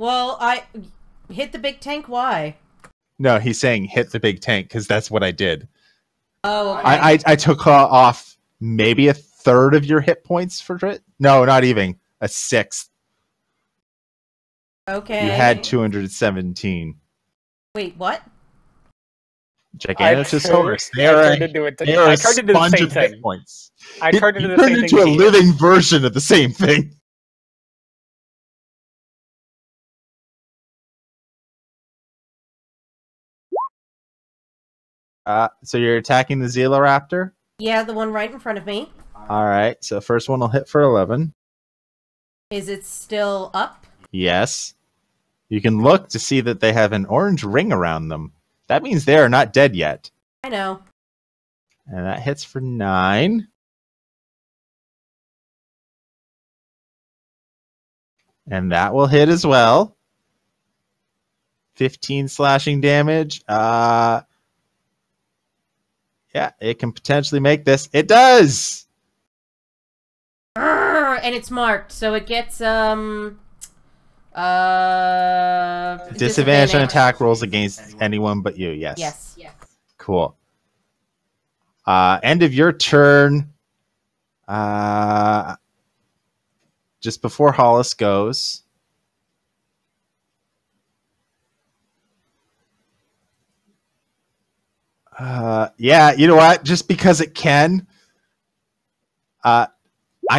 Well, I hit the big tank. Why? No, he's saying hit the big tank because that's what I did. Oh, okay. I took off maybe a third of your hit points for it. No, not even a sixth. Okay. You had 217. Wait, what? Gigantosaurus. I turned into it. They are I a turned into the sponge same of hit thing. points. I turned into You the turned same into thing. a he did. living version of the same thing. So you're attacking the Zeloraptor? Yeah, the one right in front of me. All right. So first one will hit for 11. Is it still up? Yes. You can look to see that they have an orange ring around them. That means they are not dead yet. I know. And that hits for 9. And that will hit as well. 15 slashing damage. Yeah, it can potentially make this. It does! Arrgh, and it's marked, so it gets Disadvantage on attack rolls against anyone but you, yes. Yes. Cool. End of your turn. Just before Hollis goes. Yeah, you know what? Just because it can, I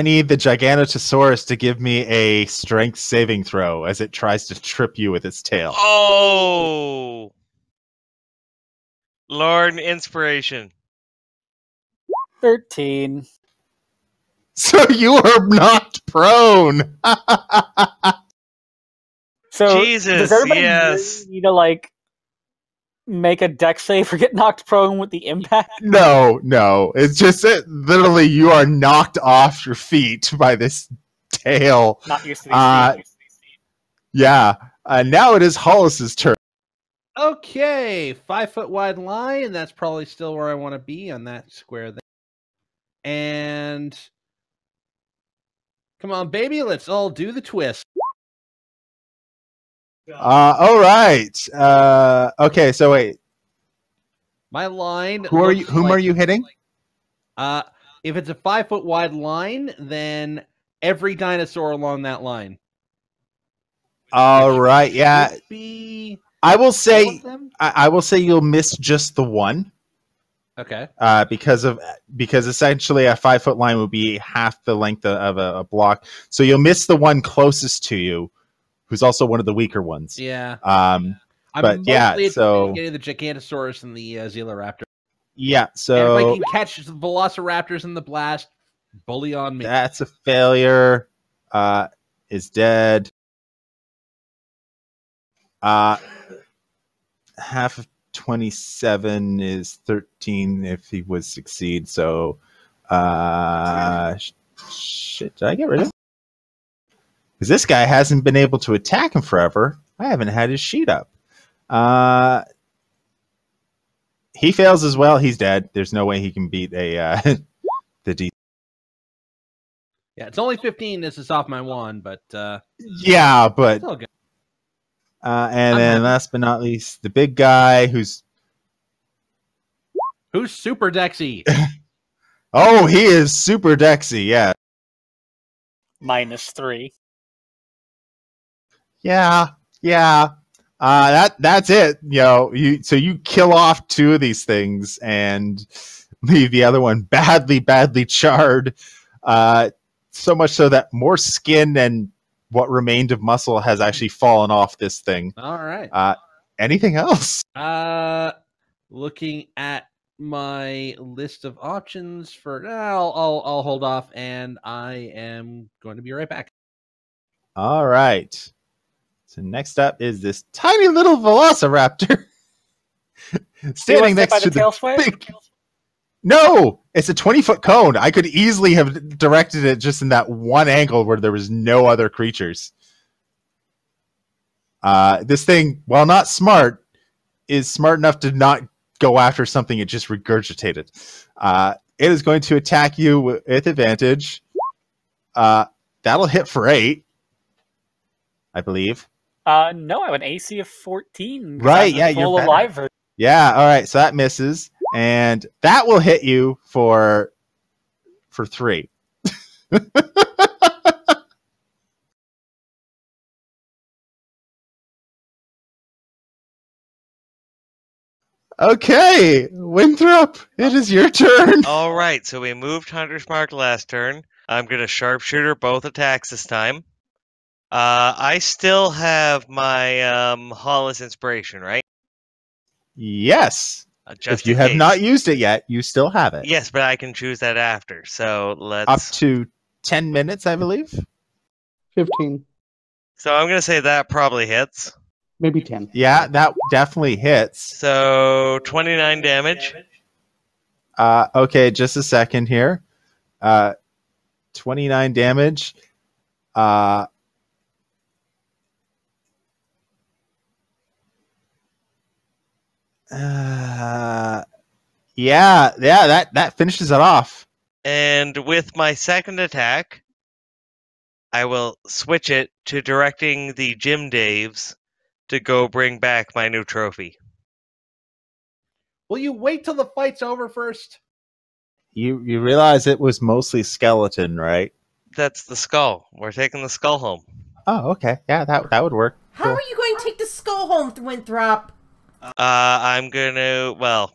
need the Gigantosaurus to give me a strength saving throw as it tries to trip you with its tail. Oh! Lord Inspiration. 13. So you are knocked prone. So Jesus, does everybody yes. really need to like make a deck save or get knocked prone with the impact? No. It's just that literally you are knocked off your feet by this tail. Not used to these things. Yeah. Now it is Hollis's turn. Okay, 5-foot wide line. That's probably still where I want to be on that square there. And come on, baby, let's all do the twist. All right. Okay, so wait. My line. Whom are you hitting? If it's a 5-foot wide line, then every dinosaur along that line. All right. Yeah. Be I will say. all of them? I will say you'll miss just the one. Okay. Because essentially a 5-foot line would be half the length of a block, so you'll miss the one closest to you, who's also one of the weaker ones. Yeah. But yeah, so getting the Gigantosaurus and the Zeloraptor. Yeah, And so if I can catch the Velociraptors in the blast, bully on me. that's a failure. Is dead. Half of 27 is 13 if he would succeed. So, shit, did I get rid of him? Because this guy hasn't been able to attack him forever. I haven't had his sheet up. He fails as well. He's dead. There's no way he can beat the D. Yeah, it's only 15. This is off my wand, but Yeah, but still good. and then last but not least, the big guy who's Super Dexy. oh, he is super Dexy. Yeah, -3. yeah. That's it. So you kill off 2 of these things and leave the other one badly charred. So much so that more skin and what remained of muscle has actually fallen off this thing. All right. Anything else? Looking at my list of options for now, I'll hold off, and I am going to be right back. All right. So next up is this tiny little Velociraptor standing next to the big. No, it's a 20-foot cone. I could easily have directed it just in that one angle where there was no other creatures. This thing, while not smart, is smart enough to not go after something it just regurgitated. It is going to attack you with advantage. That'll hit for 8, I believe. No, I have an AC of 14. Right, yeah, you're better. Alive. Yeah, all right, so that misses. And that will hit you for 3. Okay, Winthrop, it is your turn. All right, so we moved Hunter's Mark last turn. I'm going to sharpshooter both attacks this time. I still have my Hollis Inspiration, right? Yes. Just if you have not used it yet, you still have it. Yes, but I can choose that after. So let's... Up to 10 minutes, I believe. 15. So I'm going to say that probably hits. Maybe 10. Yeah, that definitely hits. So 29 damage. Okay, just a second here. 29 damage. Yeah, that finishes it off. And with my second attack, I will switch it to directing the Jim Daves to go bring back my new trophy. Will you wait till the fight's over first? You realize it was mostly skeleton, right? That's the skull. We're taking the skull home. Oh, okay. Yeah, that would work. How are you going to take the skull home, Winthrop? I'm gonna, well,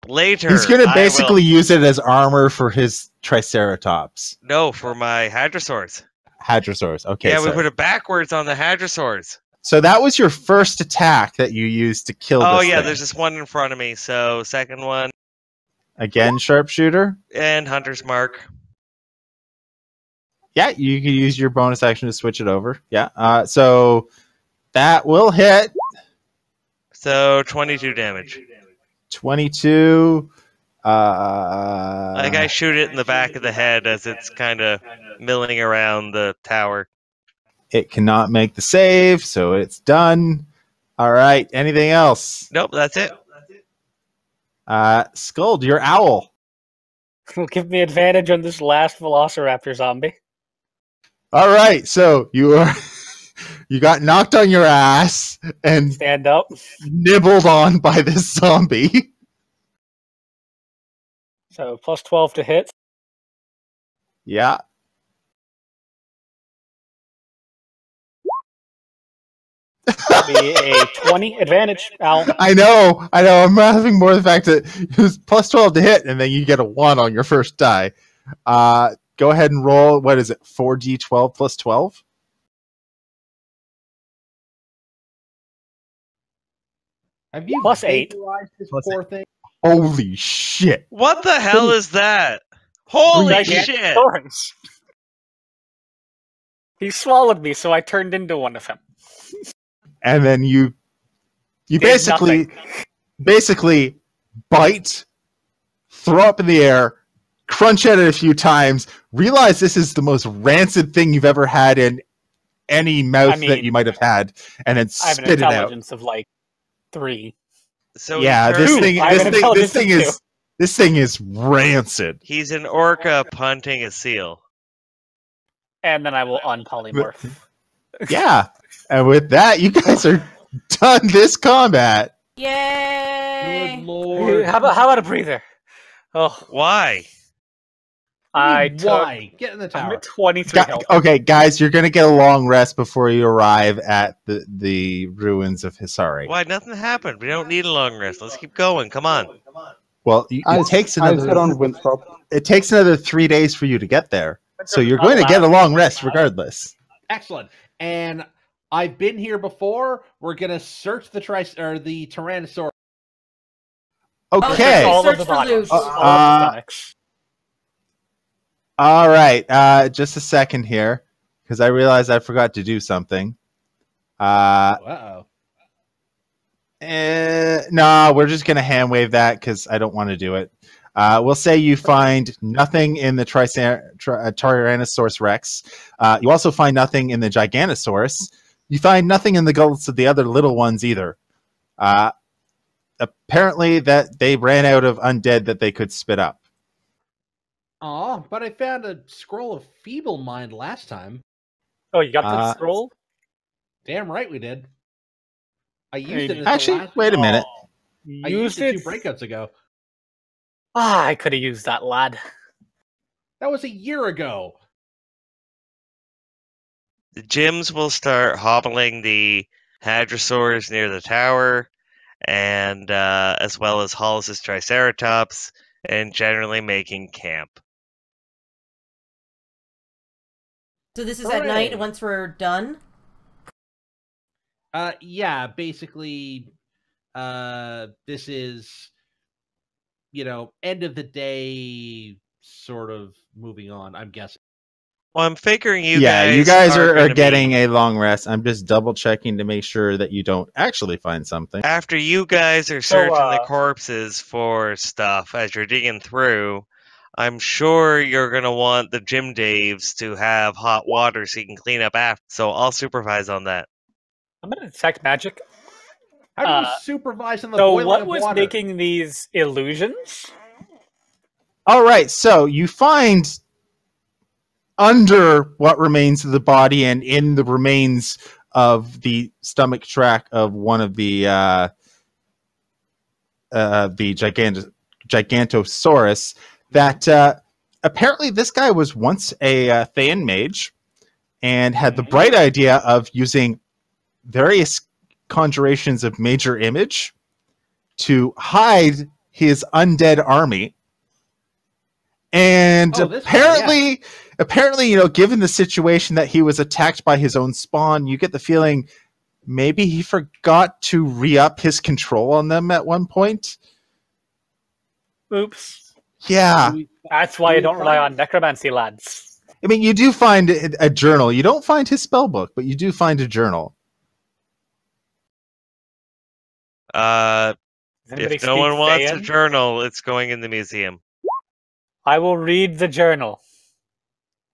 later. He's gonna basically use it as armor for his Triceratops. No, for my Hadrosaurs. Hadrosaurs, okay. Yeah, we put it backwards on the Hadrosaurs. So that was your first attack that you used to kill this Oh, yeah, thing. there's just one in front of me. So, second one. Again, sharpshooter. And Hunter's Mark. Yeah, you can use your bonus action to switch it over. Yeah, so that will hit. So 22 damage. 22. Like I shoot it in the back of the head as it's kind of milling around the tower. It cannot make the save, so it's done. All right. Anything else? Nope, that's it. Skuld, your owl. Will give me advantage on this last Velociraptor zombie. All right. So you got knocked on your ass and Stand up. nibbled on by this zombie. So plus 12 to hit. Yeah. Be a 20 advantage, Al. I know. I'm having more of the fact that it was plus 12 to hit, and then you get a 1 on your first die. Go ahead and roll. What is it? 4d12 plus 12? Have you Plus 8. vaporized this Plus poor thing? Holy shit. What the hell is that? Holy Gigantic shit! thorns. He swallowed me, so I turned into one of him. And then you Did basically bite, throw up in the air, crunch at it a few times, realize this is the most rancid thing you've ever had in any mouth that you might have had, and then I have an spit it out. intelligence of like 3. So Yeah, he turns- this thing is rancid. He's an orca punting a seal. And then I will unpolymorph. Yeah. And with that, you guys are done this combat. Yay! Good lord. How about a breather? Oh, Why? Why? Get in the I'm tower. at 23 health. Okay, guys, you're going to get a long rest before you arrive at the ruins of Hisari. Why? Nothing happened. We don't need a long rest. Let's keep going. Come on. Well, I it takes sit another on Winthrop. 3 days for you to get there. So you're going to get a long rest regardless. Excellent. And I've been here before. We're gonna search the Tyrannosaurus. Okay. All of Search the for bodies. loot. All of the stomachs. All right. Just a second here, because I realized I forgot to do something. Uh-oh. No, we're just going to hand wave that because I don't want to do it. We'll say you find nothing in the Tyrannosaurus Rex. You also find nothing in the Giganosaurus. You find nothing in the gullets of the other little ones either. Apparently that they ran out of undead that they could spit up. Aw, but I found a scroll of feeble mind last time. Oh, you got the scroll? Damn right we did. I used it as Actually, the last wait a minute. I used it 2 breakouts ago. Ah, I could have used that, lad. That was a year ago. The gyms will start hobbling the hadrosaurs near the tower, and as well as Hollis's Triceratops, and generally making camp. So this is at night Hooray. once we're done? Yeah, basically, this is, end of the day, sort of moving on, I'm guessing. Well, I'm figuring You guys are gonna getting be- a long rest. I'm just double checking to make sure that you don't actually find something. After you guys are So, searching the corpses for stuff as you're digging through, I'm sure you're going to want the gym Daves to have hot water so you can clean up after. So I'll supervise on that. I'm going to detect magic. How do you supervise on the So boiling what of was water? making these illusions? All right, so you find under what remains of the body and in the remains of the stomach tract of one of the Gigantosaurus that apparently this guy was once a Thayan mage and had the bright idea of using various conjurations of major image to hide his undead army. And Oh, this guy, apparently, given the situation that he was attacked by his own spawn, you get the feeling maybe he forgot to re-up his control on them at one point. Oops. Yeah. That's why you don't rely on necromancy, lads. I mean, you do find a journal. You don't find his spell book, but you do find a journal. Does anybody If no speak one wants a Thayan? journal, it's going in the museum. I will read the journal.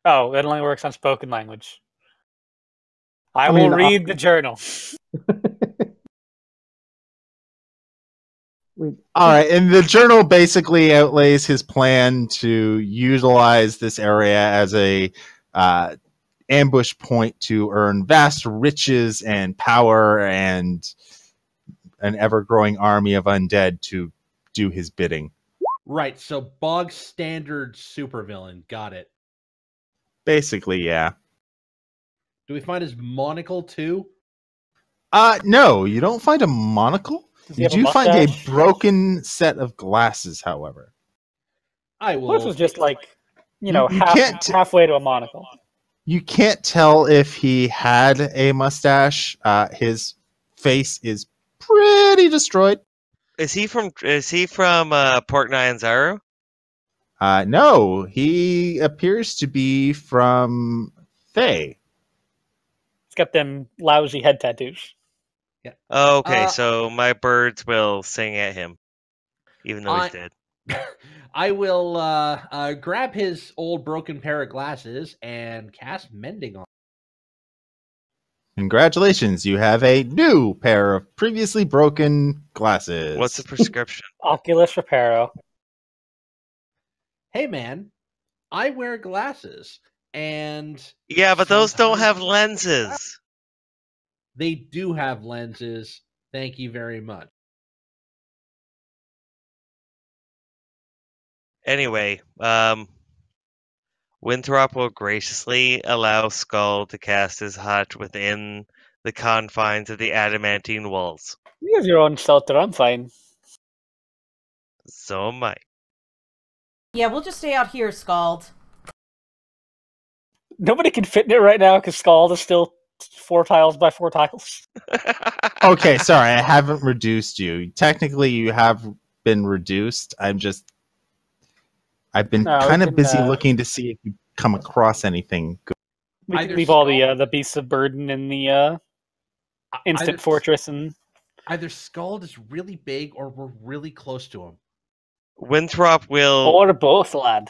Oh, it only works on spoken language. I will mean, read the journal. wait, All right, and the journal basically outlays his plan to utilize this area as a ambush point to earn vast riches and power and an ever-growing army of undead to do his bidding. Right, so bog standard supervillain. Got it. Basically, yeah. Do we find his monocle too? No, you don't find a monocle. Does he You have a do find a mustache? broken set of glasses, however. I This will. was just like, You can't- halfway to a monocle. You can't tell if he had a mustache. His face is pretty destroyed. Is he from Port Nyanzaru? No, he appears to be from Thay. It's got them lousy head tattoos. Oh, okay, Uh, so my birds will sing at him, even though he's dead. I will grab his old broken pair of glasses and cast mending on. Congratulations, you have a new pair of previously broken glasses. What's the prescription? Oculus Reparo. Hey man, I wear glasses, and Yeah, but those don't sometimes- have lenses. They do have lenses. Thank you very much. Anyway, Winthrop will graciously allow Skull to cast his hut within the confines of the adamantine walls. You have your own shelter. I'm fine. So am I. Yeah, we'll just stay out here, Scald. Nobody can fit in it right now because Scald is still 4 tiles by 4 tiles. Okay, sorry, I haven't reduced you. Technically, you have been reduced. I've been No, we kind of can, busy looking to see if you come across anything good. We can Either leave all Skull- the beasts of burden in the instant Either- fortress and Either Scald is really big or we're really close to him. Winthrop will. or both, lad.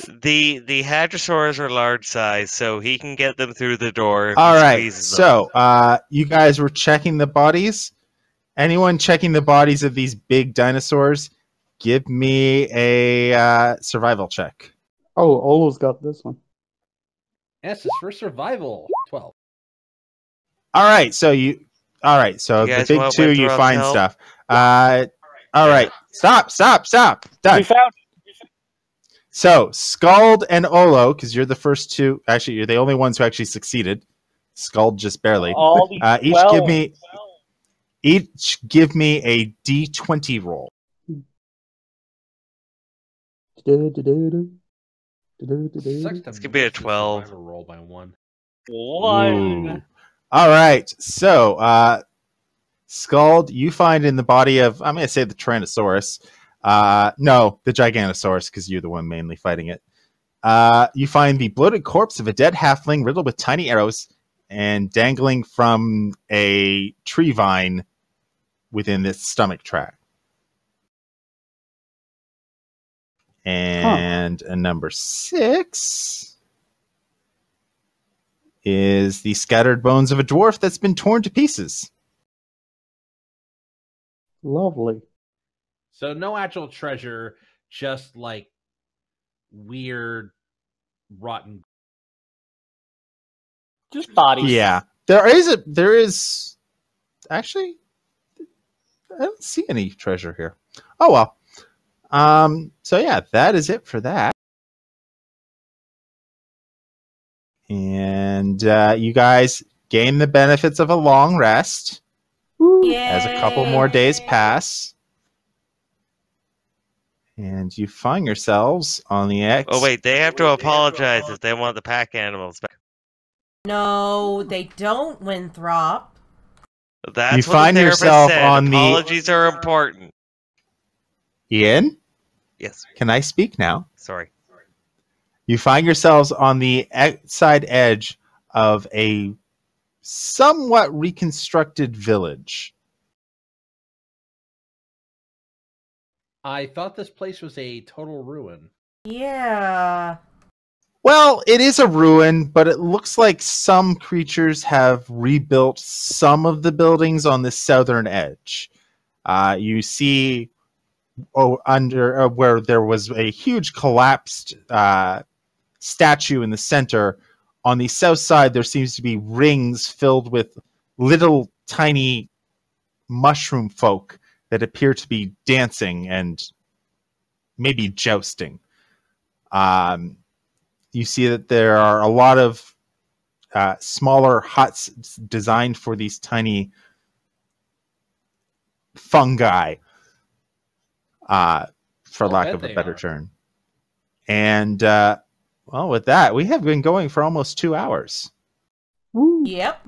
The hadrosaurs are large size, so he can get them through the door. If All he right, squeezes them. so you guys were checking the bodies. Anyone checking the bodies of these big dinosaurs? Give me a survival check. oh, Olo's got this one. S is for survival. 12. All right, so You the guys big want two, you Winthrop's find help? stuff. All right, stop. We Done. found So Scald and Olo, because you're the first two. Actually, you're the only ones who actually succeeded. Scald just barely. all the Each give me a D20 roll. Sucks to could be a miss the 12. survivor roll by 1. one. Ooh. All right, so Scald, you find in the body of, I'm going to say the Tyrannosaurus. No, the Giganosaurus, because you're the one mainly fighting it. You find the bloated corpse of a dead halfling riddled with tiny arrows and dangling from a tree vine within its stomach tract. And a number 6 is the scattered bones of a dwarf that's been torn to pieces. Lovely. So no actual treasure, just like weird, rotten. Just bodies. Yeah, there is actually, I don't see any treasure here. Oh well. So yeah, that is it for that. And you guys gain the benefits of a long rest as a couple more days pass. And you find yourselves on the X. Oh wait, they have to apologize if they want the pack animals back. No, they don't, Winthrop. That's You what find the therapist yourself said. on the- Apologies are important. Ian, Yes, can I speak now? sorry. You find yourselves on the outside edge of a somewhat reconstructed village. I thought this place was a total ruin. Yeah. Well, it is a ruin, but it looks like some creatures have rebuilt some of the buildings on the southern edge. You see under where there was a huge collapsed statue in the center. On the south side, there seems to be rings filled with little tiny mushroom folk that appear to be dancing and maybe jousting. You see that there are a lot of smaller huts designed for these tiny fungi, for lack of a better term. And, well, with that, we have been going for almost 2 hours. Woo. Yep.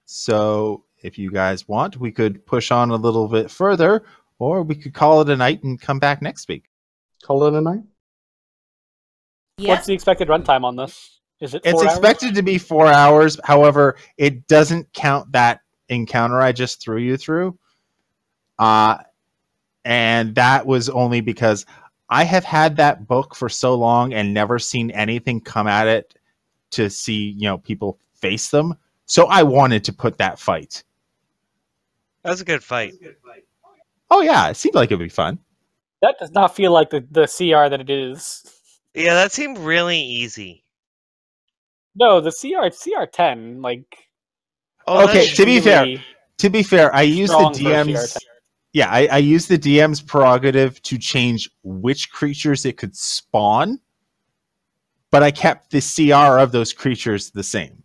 So if you guys want, we could push on a little bit further, or we could call it a night and come back next week. Call it a night. Yep. What's the expected runtime on this? Is it 4 It's hours? expected to be 4 hours. However, it doesn't count that encounter I just threw you through. And that was only because I have had that book for so long and never seen anything come at it to see, people face them. So I wanted to put that fight. That was a good fight. Oh yeah, it seemed like it would be fun. That does not feel like the CR that it is. Yeah, that seemed really easy. No, the CR10, like... Oh, Okay, that's- to be fair, I used the strong for a DM's. CR10. Yeah, I used the DM's prerogative to change which creatures it could spawn, but I kept the CR of those creatures the same.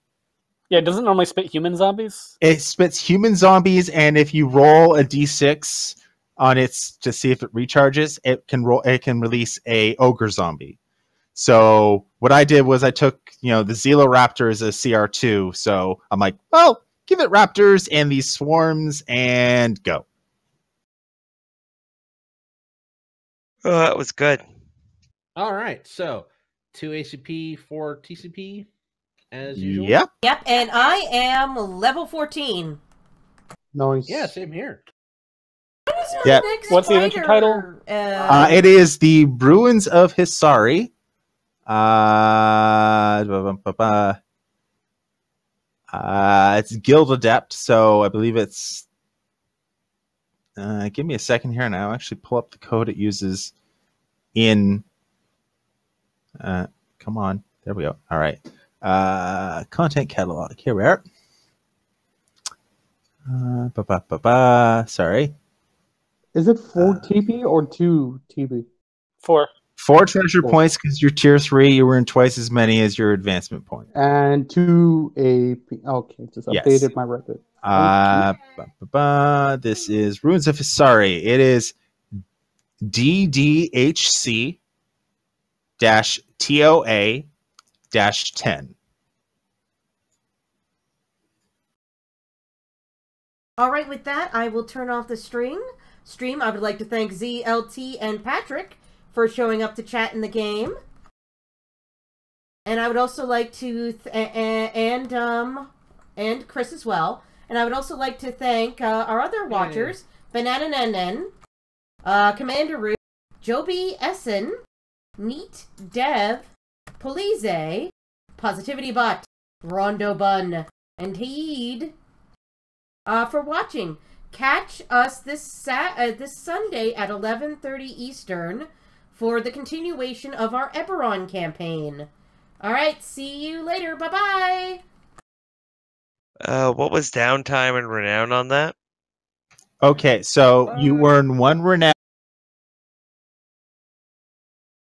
Yeah, it doesn't normally spit human zombies. It spits human zombies, and if you roll a d6 on it to see if it recharges, it can release a ogre zombie. So what I did was I took, the Zeloraptor as a CR2. So I'm like, well, give it raptors and these swarms and go. Oh, that was good. All right, so 2 ACP, 4 TCP, as usual. Yep. Yep, and I am level 14. Nice. Yeah, same here. Yeah. What's the adventure title? It is the Ruins of Hisari. It's Guild Adept, so I believe it's. Give me a second here, and I'll actually pull up the code it uses in. Come on, there we go. All right, content catalog. Here we are. Sorry. Is it 4 TP or 2 TP? 4. 4 treasure points because you're tier 3. You earn twice as many as your advancement point. And 2 AP. Okay, just Yes. updated my record. This is Ruins of Hisari. It is DDHC-TOA-10. All right, with that, I will turn off the stream. I would like to thank ZLT and Patrick for showing up to chat in the game. And I would also like to, and Chris as well. And I would also like to thank our other watchers, Banana Nen, Commander Root, Joby Essen, Neat Dev, Polize, Positivity Bot, Rondo Bun, and Heed, for watching. Catch us this Sunday at 11:30 Eastern for the continuation of our Eberron campaign. All right, see you later. Bye-bye. What was downtime and renown on that? Okay, so you earn 1 renown